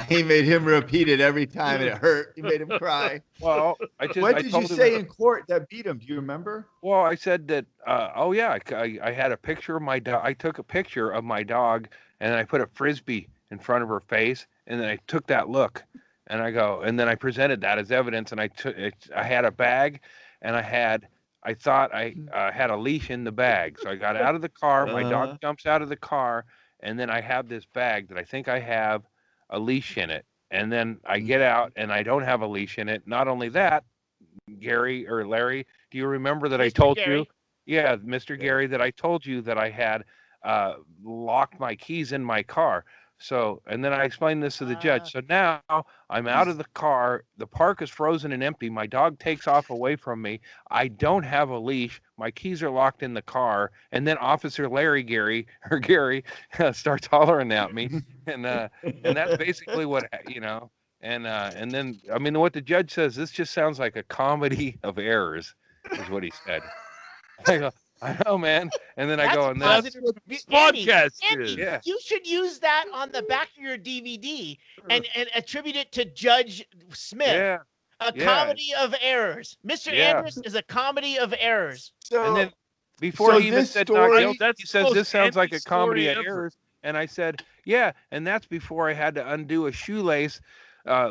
He made him repeat it every time, and it hurt. He made him cry. Well, what did you say in court that beat him? Do you remember? Well, I said that. I had a picture of my dog. I took a picture of my dog, and I put a frisbee in front of her face, and then I took that look, and and then I presented that as evidence, and I had a bag, and I thought I had a leash in the bag. So I got out of the car. My dog jumps out of the car. And then I have this bag that I think I have a leash in it. And then I get out and I don't have a leash in it. Not only that, Gary or Larry, do you remember that I told you? Yeah, Mr. Gary, that I told you that I had locked my keys in my car. So, and then I explained this to the judge. So now I'm out of the car. The park is frozen and empty. My dog takes off away from me. I don't have a leash. My keys are locked in the car. And then Officer Gary starts hollering at me. And that's basically what, and then, I mean, what the judge says, this just sounds like a comedy of errors is what he said. I go, I know, man. And then I go, and that's what this podcast is. Yeah. You should use that on the back of your DVD and attribute it to Judge Smith. Yeah. A comedy of errors. Mr. Andrus is a comedy of errors. So, and then before he even said not guilty, he says this sounds like a comedy of errors. And I said, yeah, and that's before I had to undo a shoelace,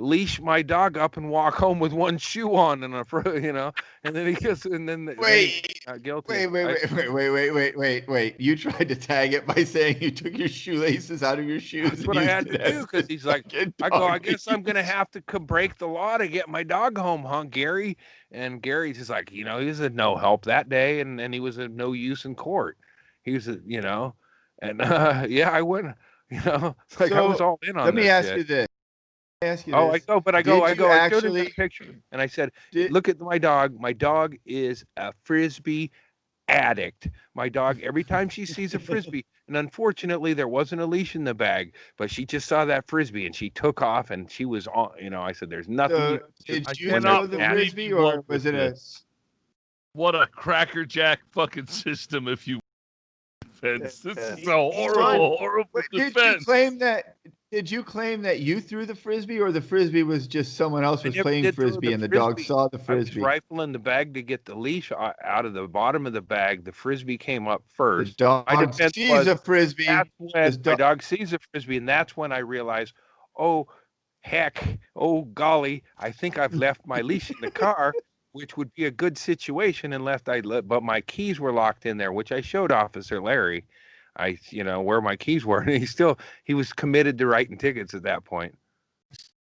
leash my dog up and walk home with one shoe on and and then he goes, and then guilty. Wait. You tried to tag it by saying you took your shoelaces out of your shoes. That's what I had to do, because he's like, I guess I'm going to have to break the law to get my dog home, huh, Gary? And Gary's just like, he was a no help that day, and he was of no use in court. He was, I went, it's like, I was all in on Let me ask shit. you this. I showed him the picture and I said, look at my dog. My dog is a frisbee addict. My dog, every time she sees a frisbee, and unfortunately there wasn't a leash in the bag, but she just saw that frisbee and she took off and she was on, I said, there's nothing. Did you know the frisbee, or was it what a crackerjack fucking system, if you defense. This is a horrible defense. Did you claim that you threw the frisbee, or the frisbee was just someone else was playing frisbee and the dog saw the frisbee? I was rifling the bag to get the leash out of the bottom of the bag. The frisbee came up first. The dog sees a frisbee. That's when my dog sees a frisbee, and that's when I realized, oh, heck, oh, golly, I think I've left my leash in the car, which would be a good situation, but my keys were locked in there, which I showed Officer Larry. Where my keys were, and he was committed to writing tickets at that point.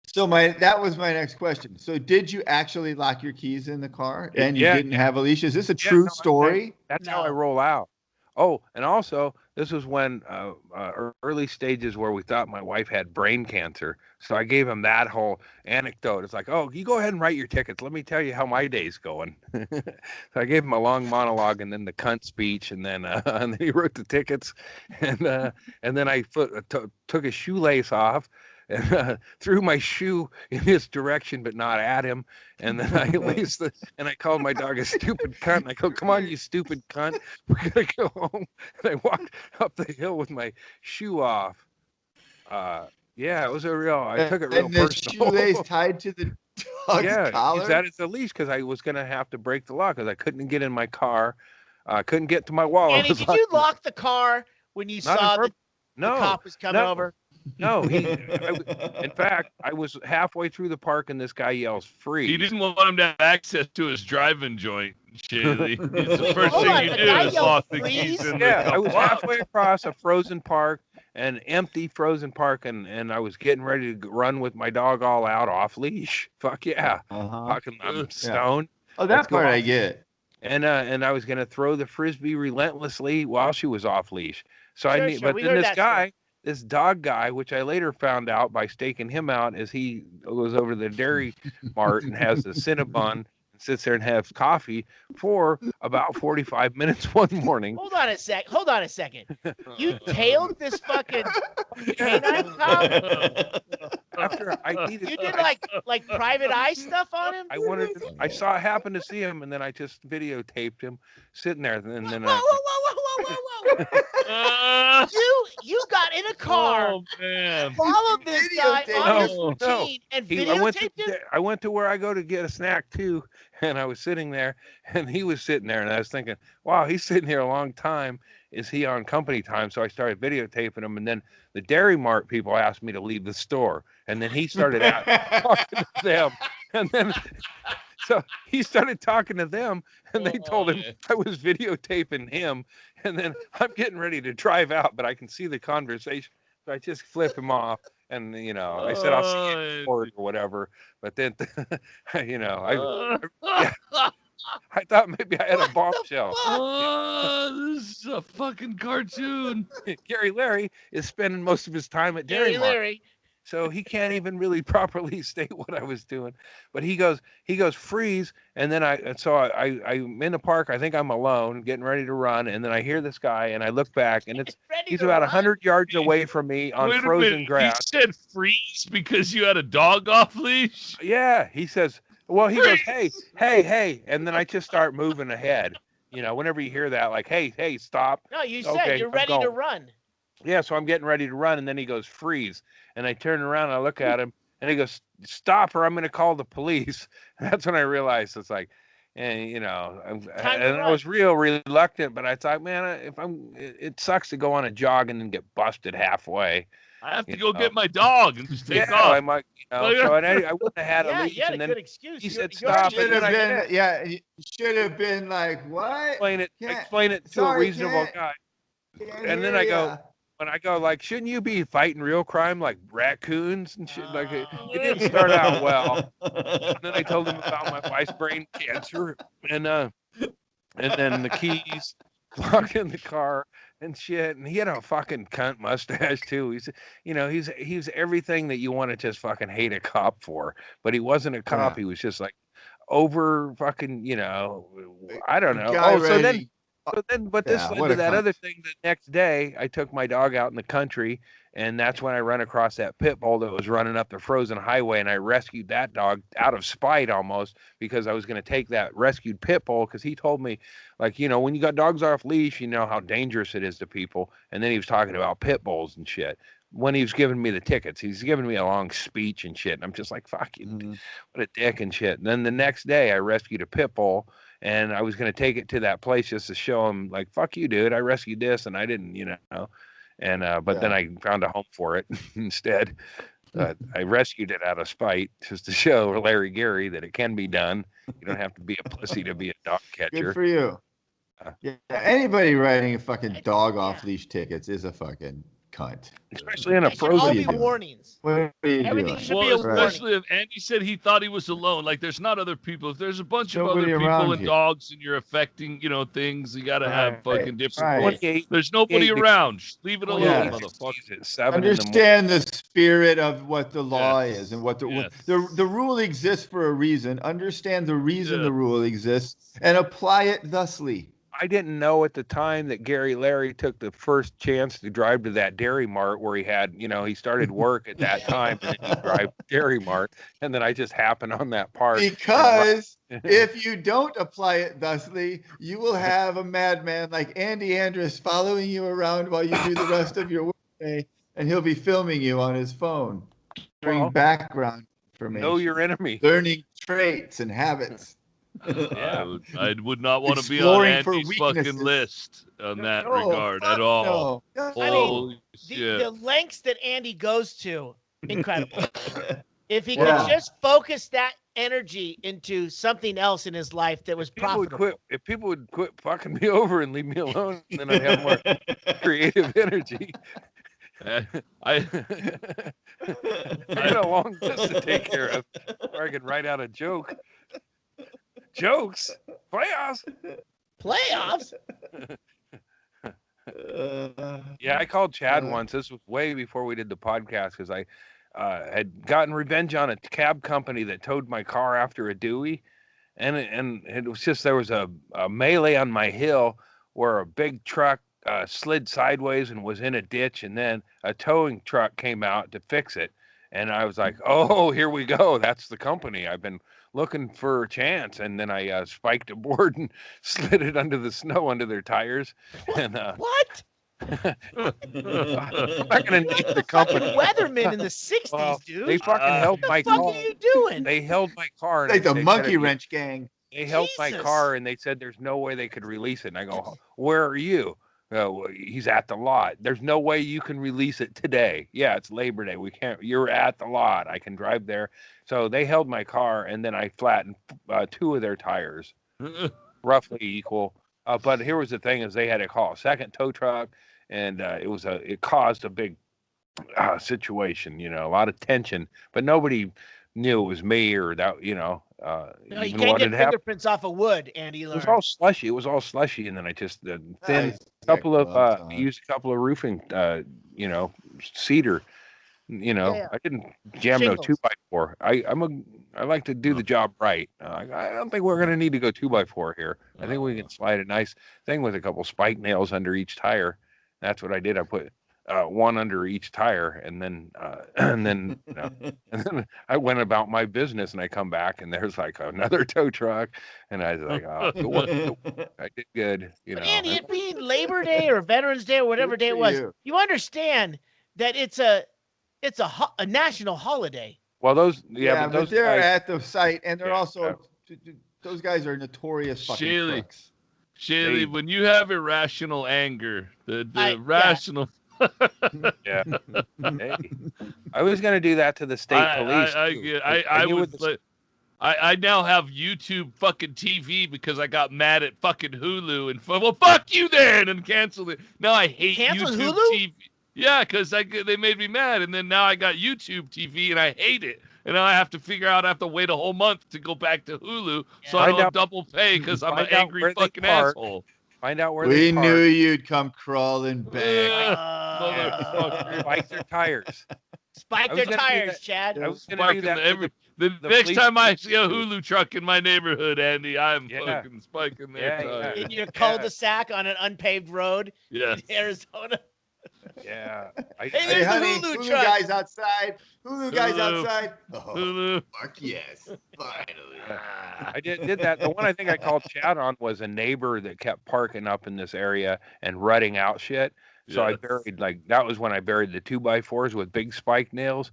So that was my next question. So did you actually lock your keys in the car and you didn't have a leash? Is this a true story? That's how I roll out. Oh, and also this was when early stages where we thought my wife had brain cancer. So I gave him that whole anecdote. It's like, oh, you go ahead and write your tickets. Let me tell you how my day's going. So I gave him a long monologue and then the cunt speech, and then he wrote the tickets, and then I took a shoelace off, and threw my shoe in his direction, but not at him. And then I I called my dog a stupid cunt. And I go, "Come on, you stupid cunt. We're going to go home." And I walked up the hill with my shoe off. Yeah, it was I took it real and the personal. shoelace tied to the dog's collar? That is the leash because I was going to have to break the lock because I couldn't get in my car. I couldn't get to my wallet. Andy, did you lock the car when you saw the cop was coming over? No, in fact, I was halfway through the park and this guy yells, "Freeze." He didn't want him to have access to his driving joint. It's the first thing you do is lock the keys in the I was halfway across a frozen park, an empty frozen park, and I was getting ready to run with my dog all out off leash. Fuck yeah. Fucking, I'm stoned. Oh, that part I get. And I was gonna throw the frisbee relentlessly while she was off leash. So but then this guy, this dog guy, which I later found out by staking him out, is he goes over to the Dairy Mart and has the Cinnabon and sits there and has coffee for about 45 minutes one morning. Hold on a second. You tailed this fucking canine cop? After you did like private eye stuff on him? I saw it happen to see him, and then I just videotaped him sitting there, and then whoa. You got in a car, followed this guy on his routine, and videotaped him? I went to where I go to get a snack too, and I was sitting there, and he was sitting there, and I was thinking, wow, he's sitting here a long time. Is he on company time? So I started videotaping him, and then the Dairy Mart people asked me to leave the store, and then he started talking to them, and then so he started talking to them, and they told him I was videotaping him, and then I'm getting ready to drive out, but I can see the conversation, so I just flip him off, and I said I'll see you in court or whatever, but then I thought maybe I had a bombshell. This is a fucking cartoon. Gary Larry is spending most of his time at Dairy Mart, so he can't even really properly state what I was doing. But he goes, freeze, and then I'm in the park. I think I'm alone, getting ready to run, and then I hear this guy, and I look back, and he's about 100 yards away from me on frozen grass. You said freeze because you had a dog off leash? Yeah, he says. Well, he goes, hey, and then I just start moving ahead. Whenever you hear that, like, hey, stop. No, you said you're ready to run. Yeah, so I'm getting ready to run, and then he goes, freeze. And I turn around, and I look at him, and he goes, stop, or I'm going to call the police. And that's when I realized it's like, and I was real reluctant, but I thought, man, it sucks to go on a jog and then get busted halfway. I have to go get my dog and just take off. I might, so I wouldn't have had a leash. You had and a then good excuse. He said stop. You should have been like, what? Explain it to a reasonable guy. And then I go, like, shouldn't you be fighting real crime like raccoons and shit? Like it didn't start out well. And then I told him about my wife's brain cancer, and then the keys locked in the car and shit. And he had a fucking cunt mustache too. He's everything that you want to just fucking hate a cop for, but he wasn't a cop. He was just like over fucking, I don't know. But this led to that other thing. The next day, I took my dog out in the country, and that's when I run across that pit bull that was running up the frozen highway, and I rescued that dog out of spite almost, because I was going to take that rescued pit bull, because he told me, like, when you got dogs off leash, you know how dangerous it is to people. And then he was talking about pit bulls and shit. When he was giving me the tickets, he's giving me a long speech and shit, and I'm just like, fuck you, what a dick and shit. And then the next day, I rescued a pit bull, and I was going to take it to that place just to show him, like, fuck you, dude, I rescued this, and I didn't, and then I found a home for it instead. I rescued it out of spite, just to show Larry Gary that it can be done. You don't have to be a pussy to be a dog catcher. Good for you. Anybody writing a fucking dog off leash tickets is a fucking cunt. Especially in a frozen. All be warnings. Everything should be a warning. Especially if Andy said he thought he was alone. Like, there's not other people. If there's a bunch of other people and dogs, and you're affecting, things, you got to have fucking different. There's nobody around. Just leave it alone, motherfucker. Understand the spirit of what the law is and what the rule exists for a reason. Understand the reason the rule exists and apply it thusly. I didn't know at the time that Gary Larry took the first chance to drive to that Dairy Mart where he had, he started work at that time and then he drive Dairy Mart, and then I just happened on that part. Because if you don't apply it thusly, you will have a madman like Andy Andrus following you around while you do the rest of your workday, and he'll be filming you on his phone, doing background information. Know your enemy. Learning traits and habits. Yeah. I would not want to be on Andy's fucking list on that regard at all. No. I mean, the lengths that Andy goes to, incredible. If he could just focus that energy into something else in his life that was profitable. If people would quit fucking me over and leave me alone, then I'd have more creative energy. I got a long list to take care of, or I can write out a joke. Jokes? Playoffs? Yeah, I called Chad once. This was way before we did the podcast because I had gotten revenge on a cab company that towed my car after a Dewey. And it was just, there was a melee on my hill where a big truck slid sideways and was in a ditch. And then a towing truck came out to fix it. And I was like, oh, here we go. That's the company. I've been looking for a chance. And then I spiked a board and slid it under the snow under their tires. And what? I'm not going to name the company. Weatherman in the 60s, dude. They fucking held my car. What the fuck are you doing? They held my car. Like the Monkey Wrench gang. They held my car and they said there's no way they could release it. And I go, where are you? He's at the lot. There's no way you can release it today. Yeah, it's Labor Day. We can't. You're at the lot. I can drive there. So they held my car, and then I flattened 2 of their tires, roughly equal. But here was the thing: is they had to call a second tow truck, and it caused a big situation. A lot of tension, but nobody knew it was me or that. No, you can't get fingerprints off of wood, Andy. It was all slushy. And then I just used a couple of roofing, cedar. I didn't jam Shingles. no 2x4. I like to do the job right. I don't think we're gonna need to go 2x4 here. I think we can slide a nice thing with a couple spike nails under each tire. That's what I did. I put one under each tire, and then I went about my business, and I come back, and there's like another tow truck, and I was like, oh, I did good, But Andy, it being Labor Day or Veterans Day or whatever day it was, you understand that it's a national holiday. Well, but they're guys, at the site, and they're also those guys are notorious fucking crooks. Shaley, when you have irrational anger, the rational. Yeah. Hey, I was going to do that to the state police. I now have YouTube fucking TV because I got mad at fucking Hulu and well, fuck you then, and canceled it. Now I hate YouTube Hulu? TV. Yeah, because they made me mad, and then now I got YouTube TV and I hate it. And now I have to figure out I have to wait a whole month to go back to Hulu, so I don't double pay because I'm an angry fucking asshole. Find out where we knew you'd come crawling back. Spike their tires. Spike their tires, Chad. I was going to do that. The next time I see a Hulu truck in my neighborhood, Andy, I'm fucking spiking their tires. In your cul-de-sac on an unpaved road in Arizona. Yeah. Hey, honey, Hulu truck. guys outside. Hulu guys outside. Oh, Hulu. fuck yes. Finally. I did that. The one I think I called Chad on was a neighbor that kept parking up in this area and rutting out shit. So I buried, that was when I buried the 2x4s with big spike nails.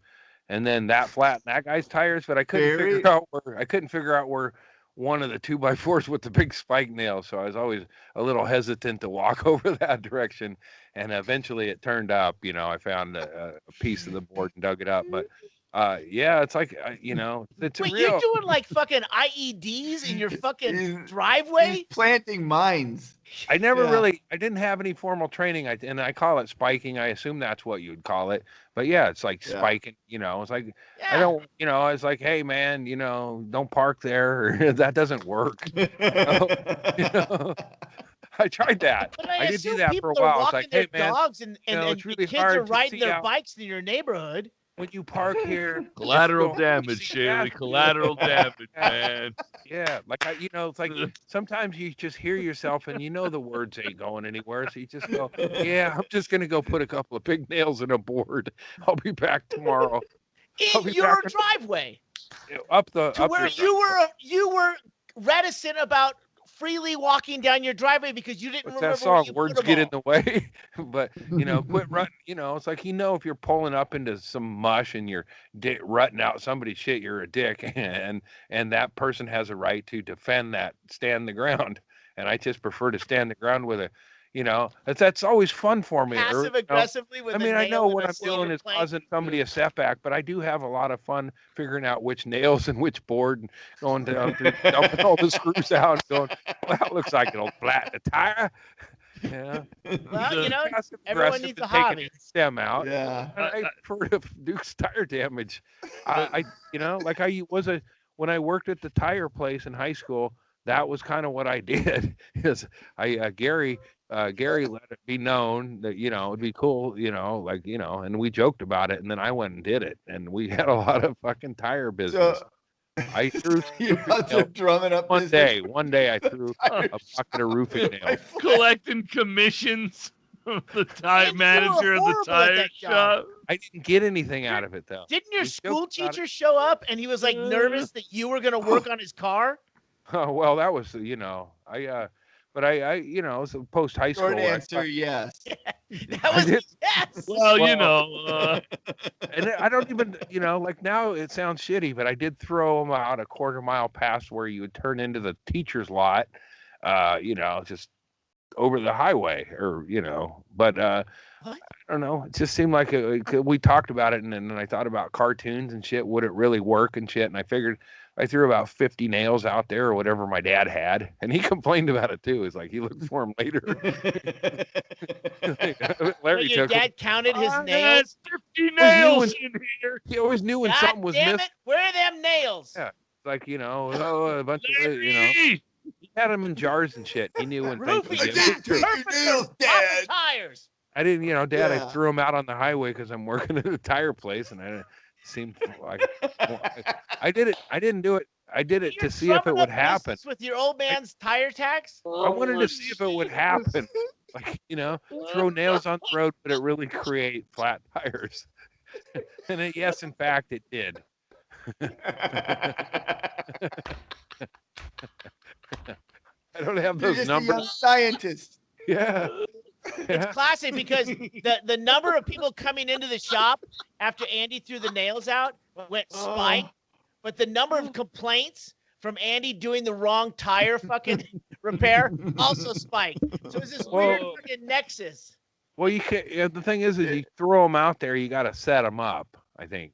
And then that flattened that guy's tires, but I couldn't figure out where one of the 2x4s with the big spike nails. So I was always a little hesitant to walk over that direction. And eventually it turned up, I found a piece of the board and dug it up. But it's like, it's Wait, real. you're doing like fucking IEDs in your fucking driveway? He's planting mines. I didn't have any formal training. And I call it spiking. I assume that's what you'd call it. But yeah, it's like spiking, it's like, I don't, it's like, hey man, don't park there. That doesn't work. I tried that. But I did do that for a while. It's like, hey man, dogs and it's really kids hard are riding their out. bikes in your neighborhood. when you park here, collateral damage, Shaley. Collateral damage, man. Yeah, like it's like sometimes you just hear yourself and the words ain't going anywhere, so you just go, "Yeah, I'm just gonna go put a couple of big nails in a board. I'll be back tomorrow." In your driveway, where you were reticent about freely walking down your driveway because you didn't remember that song, where you words put get them in the way. But quit rutting. It's like if you're pulling up into some mush and you're rutting out somebody's shit, you're a dick, and that person has a right to defend that, stand the ground. And I just prefer to stand the ground with a that's always fun for me. Passive aggressively with I know what I'm doing is causing somebody a setback, but I do have a lot of fun figuring out which nails and which board and going down through dumping all the screws out and going, well, that looks like it'll flatten the tire. Yeah. Well, everyone needs a hobby. Stem out. Yeah. I prefer to do tire damage. When I worked at the tire place in high school, that was kind of what I did. Is Gary let it be known that it'd be cool, and we joked about it, and then I went and did it, and we had a lot of fucking tire business. I threw drumming up one day I threw a bucket of roofing nails, collecting commissions from the manager of the tire shop. I didn't get anything out of it though. Didn't your school teacher show up and he was like nervous that you were going to work on his car? Oh, well, that was but I was post high school. Short answer, yes. That was yes. Well, and I don't even, like now it sounds shitty, but I did throw them out a quarter mile past where you would turn into the teacher's lot, just over the highway but I don't know. It just seemed like we talked about it, and then I thought about cartoons and shit. Would it really work and shit? And I figured I threw about 50 nails out there or whatever my dad had, and he complained about it too. He's like, he looked for them later. Larry your dad counted his nails. 50 nails in here. He always knew when something was missing. Where are them nails? Yeah, like a bunch of he had them in jars and shit. He knew when things were nails, Dad. Tires. I didn't, Dad. I threw them out on the highway because I'm working at a tire place, and I seemed like I did it. I didn't do it. I did it to see if it would happen. With your old man's tire tax? I wanted to see if it would happen. Like, throw nails on the road, but it really create flat tires. And yes, in fact, it did. I don't have those numbers. A young scientist. Yeah. It's classic because the number of people coming into the shop after Andy threw the nails out went spike, but the number of complaints from Andy doing the wrong tire fucking repair also spiked. So it's this weird fucking nexus. Well, you can't. The thing is you throw them out there, you got to set them up. I think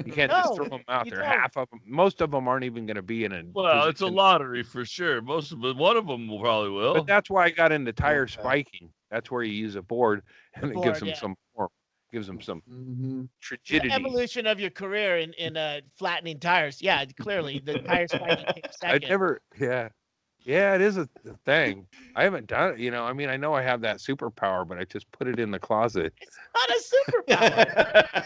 you can't just throw them out there. Half of them, most of them aren't even going to be in a. Well, it's a lottery for sure. Most of them, one of them probably will. But that's why I got into tire spiking. That's where you use a board and it gives them some form, gives them some rigidity. The evolution of your career in flattening tires. Yeah, clearly the tire spiking came second. Yeah, it is a thing. I haven't done it. I know I have that superpower, but I just put it in the closet. It's not a superpower.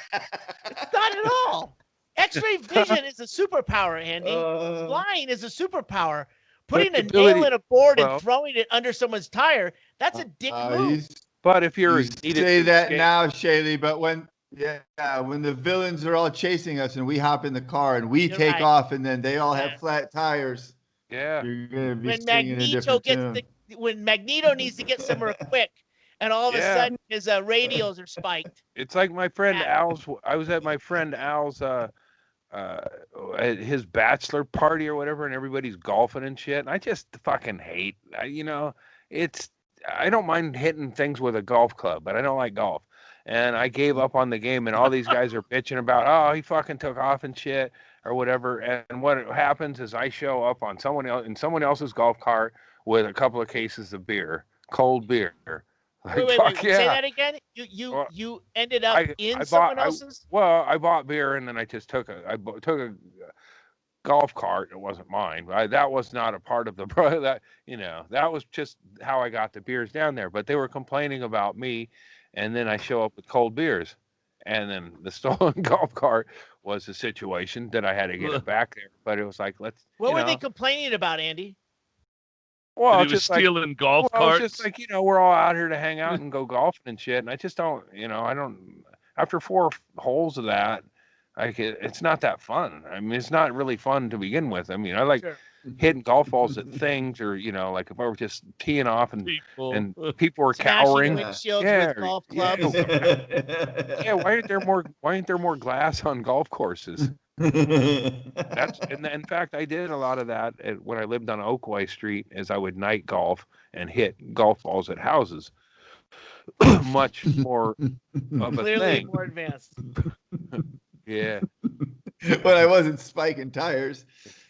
It's not at all. X-ray vision is a superpower, Andy. Flying is a superpower. Putting a nail in a board and throwing it under someone's tire, that's a dick move. But if you're say that now, Shaley, but when the villains are all chasing us and we hop in the car and we take off and then they all have flat tires. Yeah. You're gonna be singing a different tune. When Magneto needs to get somewhere quick and all of a sudden his radials are spiked. It's like my friend Al's. I was at my friend Al's at his bachelor party or whatever, and everybody's golfing and shit. And I just fucking hate, I don't mind hitting things with a golf club, but I don't like golf. And I gave up on the game, and all these guys are bitching about, he fucking took off and shit or whatever. And what happens is I show up on someone else's golf cart with a couple of cases of beer, cold beer. Like, wait. Say that again. You ended up someone else's. I bought beer and then I just took a golf cart. It wasn't mine. That was not a part of the that was just how I got the beers down there. But they were complaining about me, and then I show up with cold beers, And then the stolen golf cart was a situation that I had to get it back there. But it was like, What were they complaining about, Andy? Well, he was stealing golf carts. It's just like, we're all out here to hang out and go golfing and shit. And I just don't, after 4 holes of that, it's not that fun. I mean, it's not really fun to begin with. I mean, I like hitting golf balls at things, or like if I were just teeing off and people were cowering. Windshields with golf clubs. Why ain't there more glass on golf courses? And in fact, I did a lot of that when I lived on Oakway Street, as I would night golf and hit golf balls at houses. Much more of a thing. More advanced. Yeah. When I wasn't spiking tires,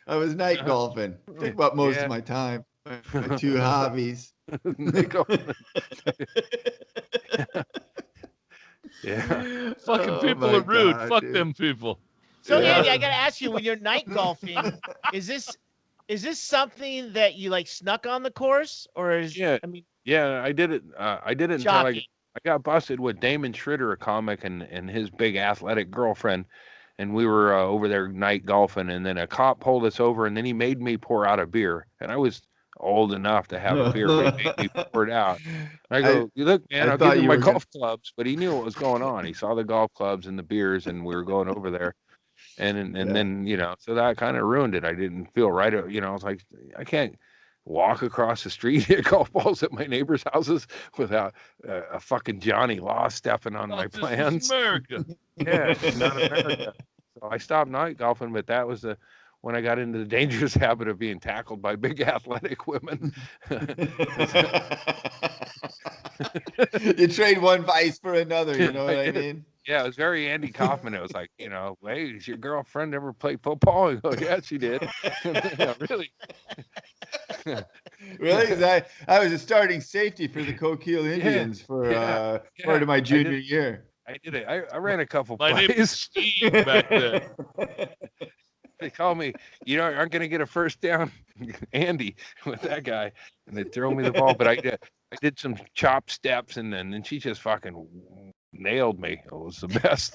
I was night golfing. Took about most of my time. My 2 hobbies. Yeah. Fucking people are rude. God, fuck dude. Them people. So Andy, I gotta ask you, when you're night golfing, is this something that you like snuck on the course, or is I did it. I did it until I got busted with Damon Schroeder, a comic, and his big athletic girlfriend, and we were over there night golfing, and then a cop pulled us over, and then he made me pour out a beer, and I was old enough to have a beer, but he made me pour it out. I go, look, man, I'll give you my golf clubs, but he knew what was going on. He saw the golf clubs and the beers, and we were going over there. And then, so that kind of ruined it. I didn't feel right. I was like, I can't walk across the street, hit golf balls at my neighbors' houses without a fucking Johnny Law stepping on my plans. This is America. Yeah, it's not America. So I stopped night golfing, but that was when I got into the dangerous habit of being tackled by big athletic women. You trade one vice for another, you know what I mean? Yeah, it was very Andy Kaufman. It was like, hey, does your girlfriend ever play football? I go, yeah, she did. Yeah, really? Really? Because I was a starting safety for the Coquille Indians for part of my junior year. I did it. I ran a couple plays. My name was Steve back then. They call me, aren't going to get a first down, Andy, with that guy. And they throw me the ball. But I did some chop steps, and then she just fucking nailed me. It was the best.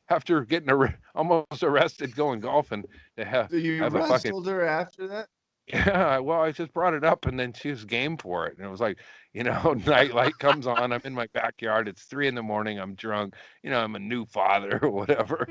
After getting almost arrested going golfing, to have, so you have wrestled her after that? Yeah, well, I just brought it up, and then she was game for it. And it was like, night light comes on. I'm in my backyard. It's 3 a.m. I'm drunk. I'm a new father or whatever.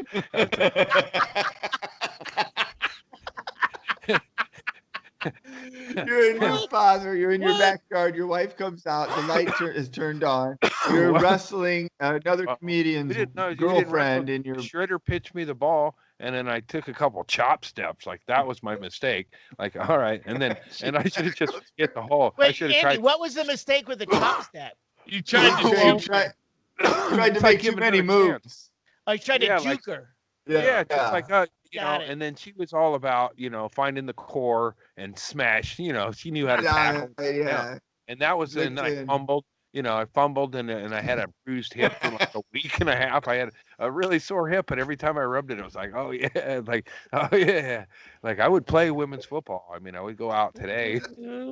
You're a new father. You're in your backyard. Your wife comes out. The light is turned on. You're wrestling another comedian's girlfriend in your. Shredder pitched me the ball, and then I took a couple chop steps. Like, that was my mistake. Like, all right, and I should have just hit the hole. Wait, I should have tried. What was the mistake with the chop step? You tried to tried to make too many moves. I tried to juke her. Yeah, just like and then she was all about, finding the core and smash. She knew how to tackle. Yeah. And that was then I fumbled. I fumbled and I had a bruised hip for like a week and a half. I had a really sore hip, but every time I rubbed it, it was like, oh yeah, like, oh yeah. Like, I would play women's football. I mean, I would go out today,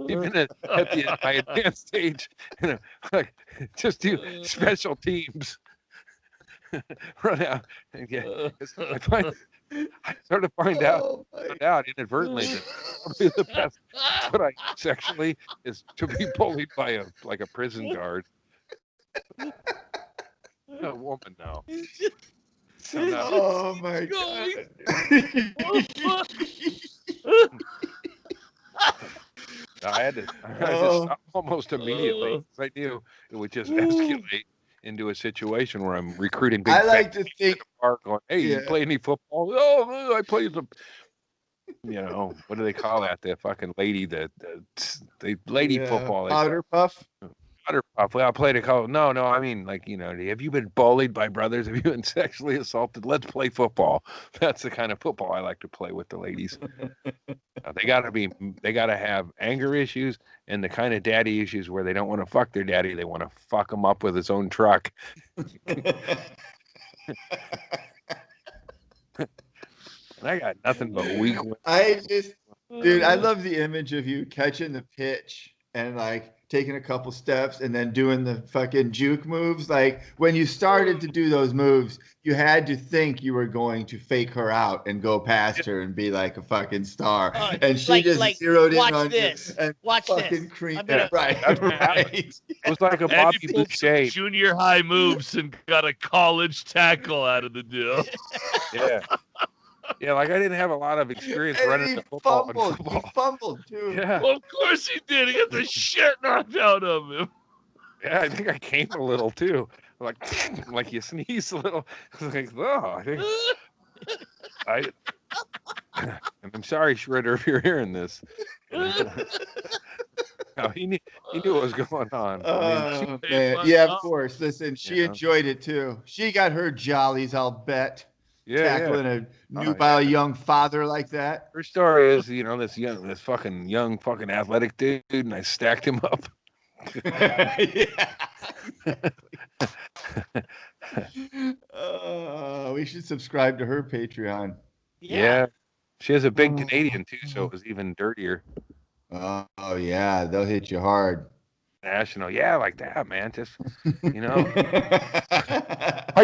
even at my advanced age, like, just do special teams. Run out and get. I sort of find out inadvertently that probably the best what I sexually is to be bullied by a prison guard. A woman now. Oh my god. I had to stop almost immediately because I knew it would just escalate into a situation where I'm recruiting big. I like to think, going, hey, you play any football? Oh, I play some. What do they call that? The fucking lady, the lady football. Powder puff. Powder puff. Well, I played a couple. No, I mean, like, have you been bullied by brothers? Have you been sexually assaulted? Let's play football. That's the kind of football I like to play with the ladies. They gotta have anger issues and the kind of daddy issues where they don't want to fuck their daddy. They want to fuck him up with his own truck. I got nothing but weak. I love the image of you catching the pitch and like taking a couple steps and then doing the fucking juke moves. Like when you started to do those moves, you had to think you were going to fake her out and go past her and be like a fucking star. And she just zeroed in on this. you and watch fucking this. creamed Gonna... right. It was like a Bobby Boucher. Junior high moves and got a college tackle out of the deal. Yeah. Yeah, like I didn't have a lot of experience running the football. He fumbled too. Yeah. Well, of course he did. He got the shit knocked out of him. Yeah, I think I came a little too. Like you sneeze a little. I was like, oh, I think and I'm sorry, Shredder, if you're hearing this. No, he knew what was going on. Yeah, of course. Listen, she enjoyed it too. She got her jollies, I'll bet. Tackling a nubile young father like that. Her story is, this fucking young fucking athletic dude, and I stacked him up. We should subscribe to her Patreon. Yeah. She has a big Canadian too, so it was even dirtier. Oh yeah, they'll hit you hard. National, like that, man. Just why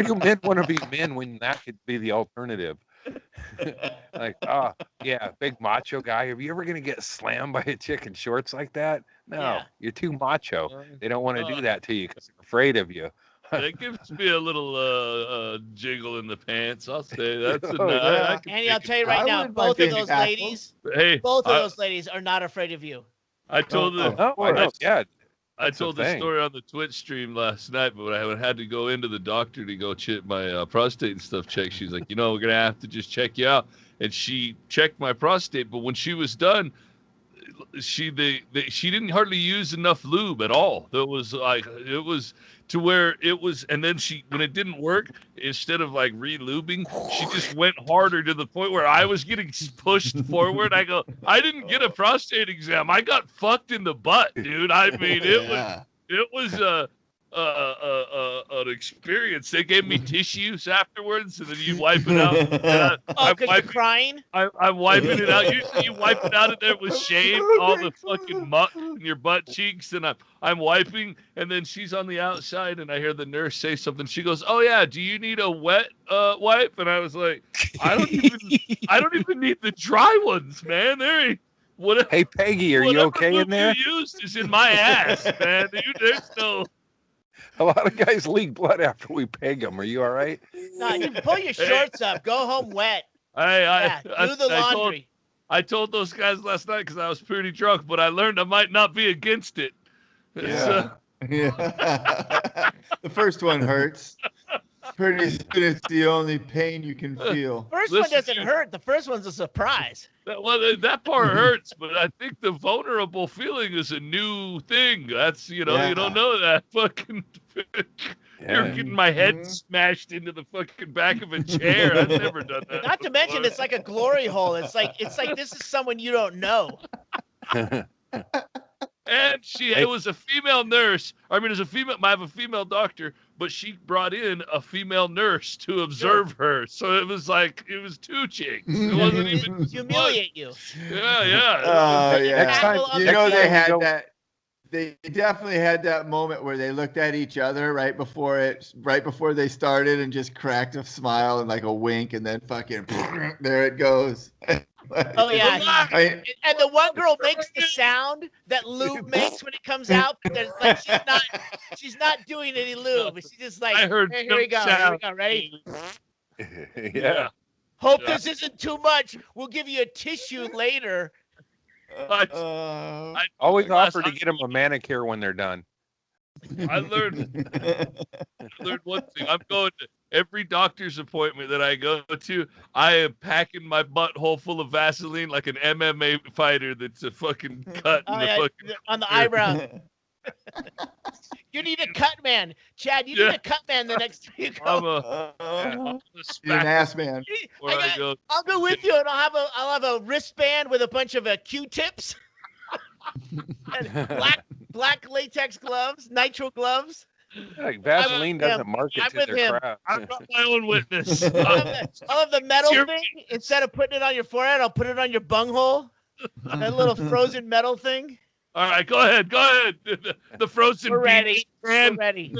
do men want to be men when that could be the alternative? Like, big macho guy. Are you ever gonna get slammed by a chick in shorts like that? No, you're too macho. They don't want to do that to you because they're afraid of you. It gives me a little jiggle in the pants. I'll say that's Andy, I'll tell you right now, both of those ladies are not afraid of you. I told I told the story on the Twitch stream last night, but when I had to go into the doctor to go check my prostate and stuff checked, she's like, we're going to have to just check you out. And she checked my prostate, but when she was done, she didn't hardly use enough lube at all. It was to where it was, and then when it didn't work, instead of like re-lubing, she just went harder to the point where I was getting pushed forward. I go, I didn't get a prostate exam. I got fucked in the butt, dude. I mean, it was an experience. They gave me tissues afterwards, and then you wipe it out. Because you're crying? I'm wiping it out. Usually you wipe it out and there was shame, all the fucking muck in your butt cheeks, and I'm wiping, and then she's on the outside, and I hear the nurse say something. She goes, "Oh yeah, do you need a wet wipe?" And I was like, I don't even need the dry ones, man. There ain't. Hey Peggy, are you okay in there? You used is in my ass, man. There's no. A lot of guys leak blood after we peg them. Are you all right? No, you pull your shorts up. Go home wet. Do the laundry. I told those guys last night because I was pretty drunk, but I learned I might not be against it. Yeah. The first one hurts. Pretty soon it's the only pain you can feel. First one doesn't hurt. The first one's a surprise. That part hurts, but I think the vulnerable feeling is a new thing. That's, you don't know that. Fucking, you're getting my head smashed into the fucking back of a chair. I've never done that. Not to mention, it's like a glory hole. It's like this is someone you don't know. And it was a female nurse. I mean, I have a female doctor, but she brought in a female nurse to observe her. So it was two chicks. It wasn't even humiliate you. Yeah. Next time, they had that. They definitely had that moment where they looked at each other right before they started and just cracked a smile and like a wink, and then fucking there it goes. Oh yeah, and the one girl makes the sound that lube makes when it comes out. Like she's not doing any lube. She's just like, I heard here we go, ready? Yeah. Hope this isn't too much. We'll give you a tissue later. I always offer to get them a manicure when they're done. I learned one thing. I'm going to every doctor's appointment that I go to. I am packing my butthole full of Vaseline like an MMA fighter that's a fucking cut on the eyebrow. You need a cut man, Chad. You need a cut man the next time you go. You're an ass man. I'll go with you, and I'll have a wristband with a bunch of Q-tips, and black latex gloves, nitro gloves. Like Vaseline doesn't market to their crowd. I've got my own witness. I'll have the metal thing. Instead of putting it on your forehead, I'll put it on your bunghole. That little frozen metal thing. All right, go ahead. The frozen We're ready. Man. We're ready.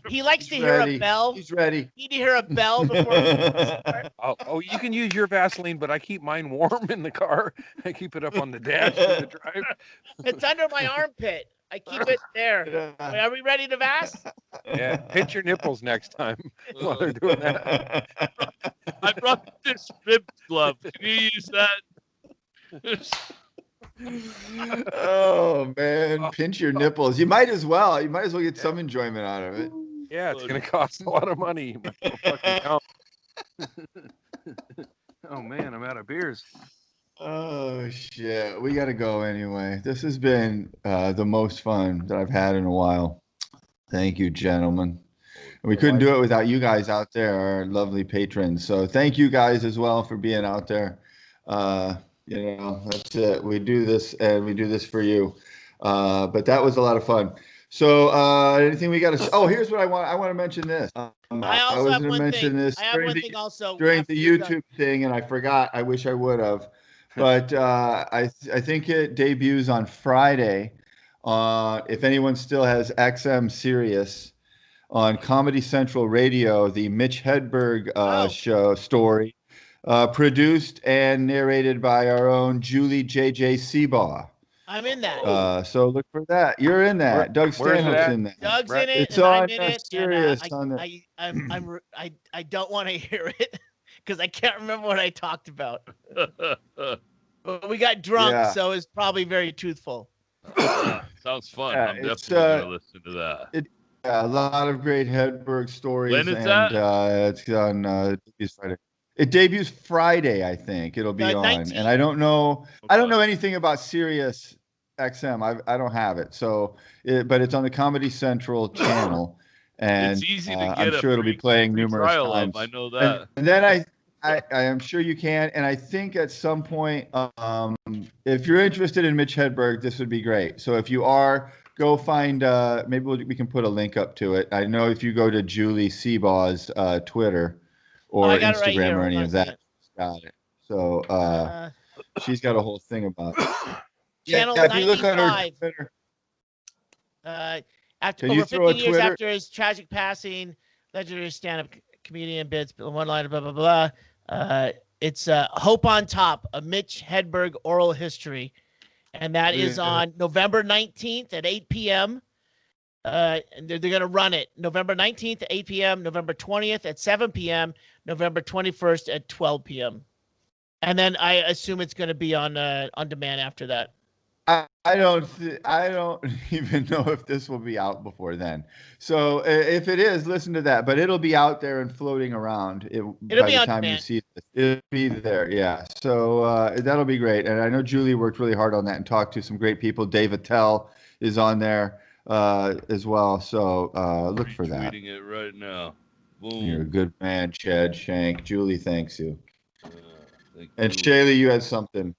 He likes to He's hear ready. a bell. He's ready. You need to hear a bell before. Oh, you can use your Vaseline, but I keep mine warm in the car. I keep it up on the dash for the drive. It's under my armpit. I keep it there. Are we ready to Vass? Yeah, pinch your nipples next time while they're doing that. I brought this rib glove. Can you use that? Oh man, pinch your nipples. You might as well. You might as well get some enjoyment out of it. Yeah, it's gonna cost a lot of money. You might as well fucking count. Oh man, I'm out of beers. Oh shit, we gotta go anyway. This has been the most fun that I've had in a while. Thank you, gentlemen. And we couldn't do it without you guys out there, our lovely patrons. So thank you guys as well for being out there. That's it. We do this and we do this for you. But that was a lot of fun. So anything we got to? Oh, here's what I want. I want to mention this. I was going to mention this during the YouTube thing, and I forgot. I wish I would have. But I think it debuts on Friday. If anyone still has XM Sirius on Comedy Central Radio, the Mitch Hedberg story, produced and narrated by our own Julie J.J. Seabaugh. I'm in that. So look for that. You're in that. Doug Stanhope's in that. Doug's in it. It's on I'm in it. Sirius. I don't want to hear it because I can't remember what I talked about. But we got drunk, so it's probably very truthful. Sounds fun. I'm definitely going to listen to that. A lot of great Hedberg stories. When is that? It's on Friday. It debuts Friday, I think. It'll be on. 19th. And I don't know. Okay. I don't know anything about Sirius XM. I don't have it. So, but it's on the Comedy Central channel, and it's easy to get. I'm sure it'll be playing numerous times. I know that. And then I am sure you can. And I think at some point, if you're interested in Mitch Hedberg, this would be great. So if you are, go find. Maybe we can put a link up to it. I know if you go to Julie Seabaugh's Twitter or Instagram or any of that, got it. So she's got a whole thing about it. Channel if you look on her Twitter. After over 15 years after his tragic passing, legendary stand-up comedian bits, one line, blah, blah, blah. It's Hope on Top, a Mitch Hedberg oral history. And that is on November 19th at 8 p.m. And they're going to run it November 19th at 8 p.m., November 20th at 7 p.m., November 21st at 12 p.m. And then I assume it's going to be on demand after that. I don't even know if this will be out before then. So if it is, listen to that. But it'll be out there and floating around. It'll be by the time you see this. It'll be there, yeah. So that'll be great. And I know Julie worked really hard on that and talked to some great people. Dave Attell is on there as well. So look for that. Tweeting it right now. Boom. You're a good man, Chad Shank. Julie thanks you. And Shaylee, you had something.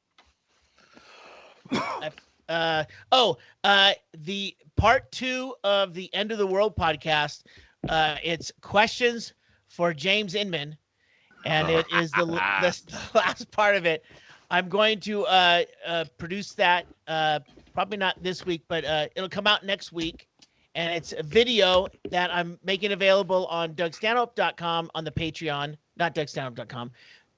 The part 2 of the End of the World podcast. It's questions for James Inman, and it is the last part of it. I'm going to produce that probably not this week, but it'll come out next week, and it's a video that I'm making available on DougStanhope.com on the Patreon, not DougStanhope.com.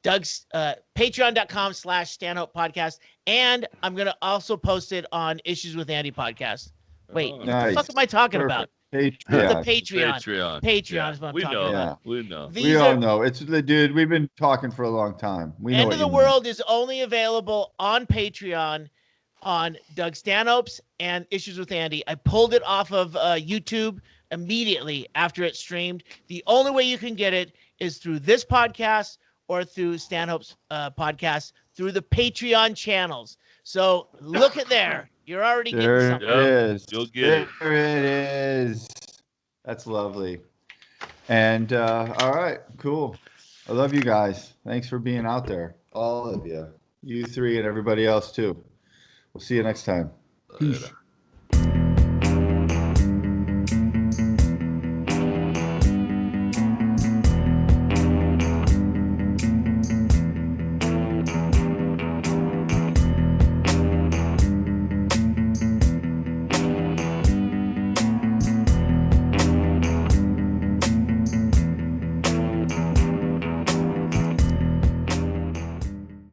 Doug's patreon.com/Stanhope podcast. And I'm going to also post it on Issues with Andy podcast. Wait, what the fuck am I talking about? Patreon. The Patreon is what I'm talking about. We know. We all know. It's the dude. We've been talking for a long time. We know. End of the World is only available on Patreon on Doug Stanhope's and Issues with Andy. I pulled it off of YouTube immediately after it streamed. The only way you can get it is through this podcast or through Stanhope's podcast through the Patreon channels. So look at there. You're already getting something. There it is. You'll get it. There it is. That's lovely. And all right, cool. I love you guys. Thanks for being out there. All of you. You three and everybody else too. We'll see you next time. Peace.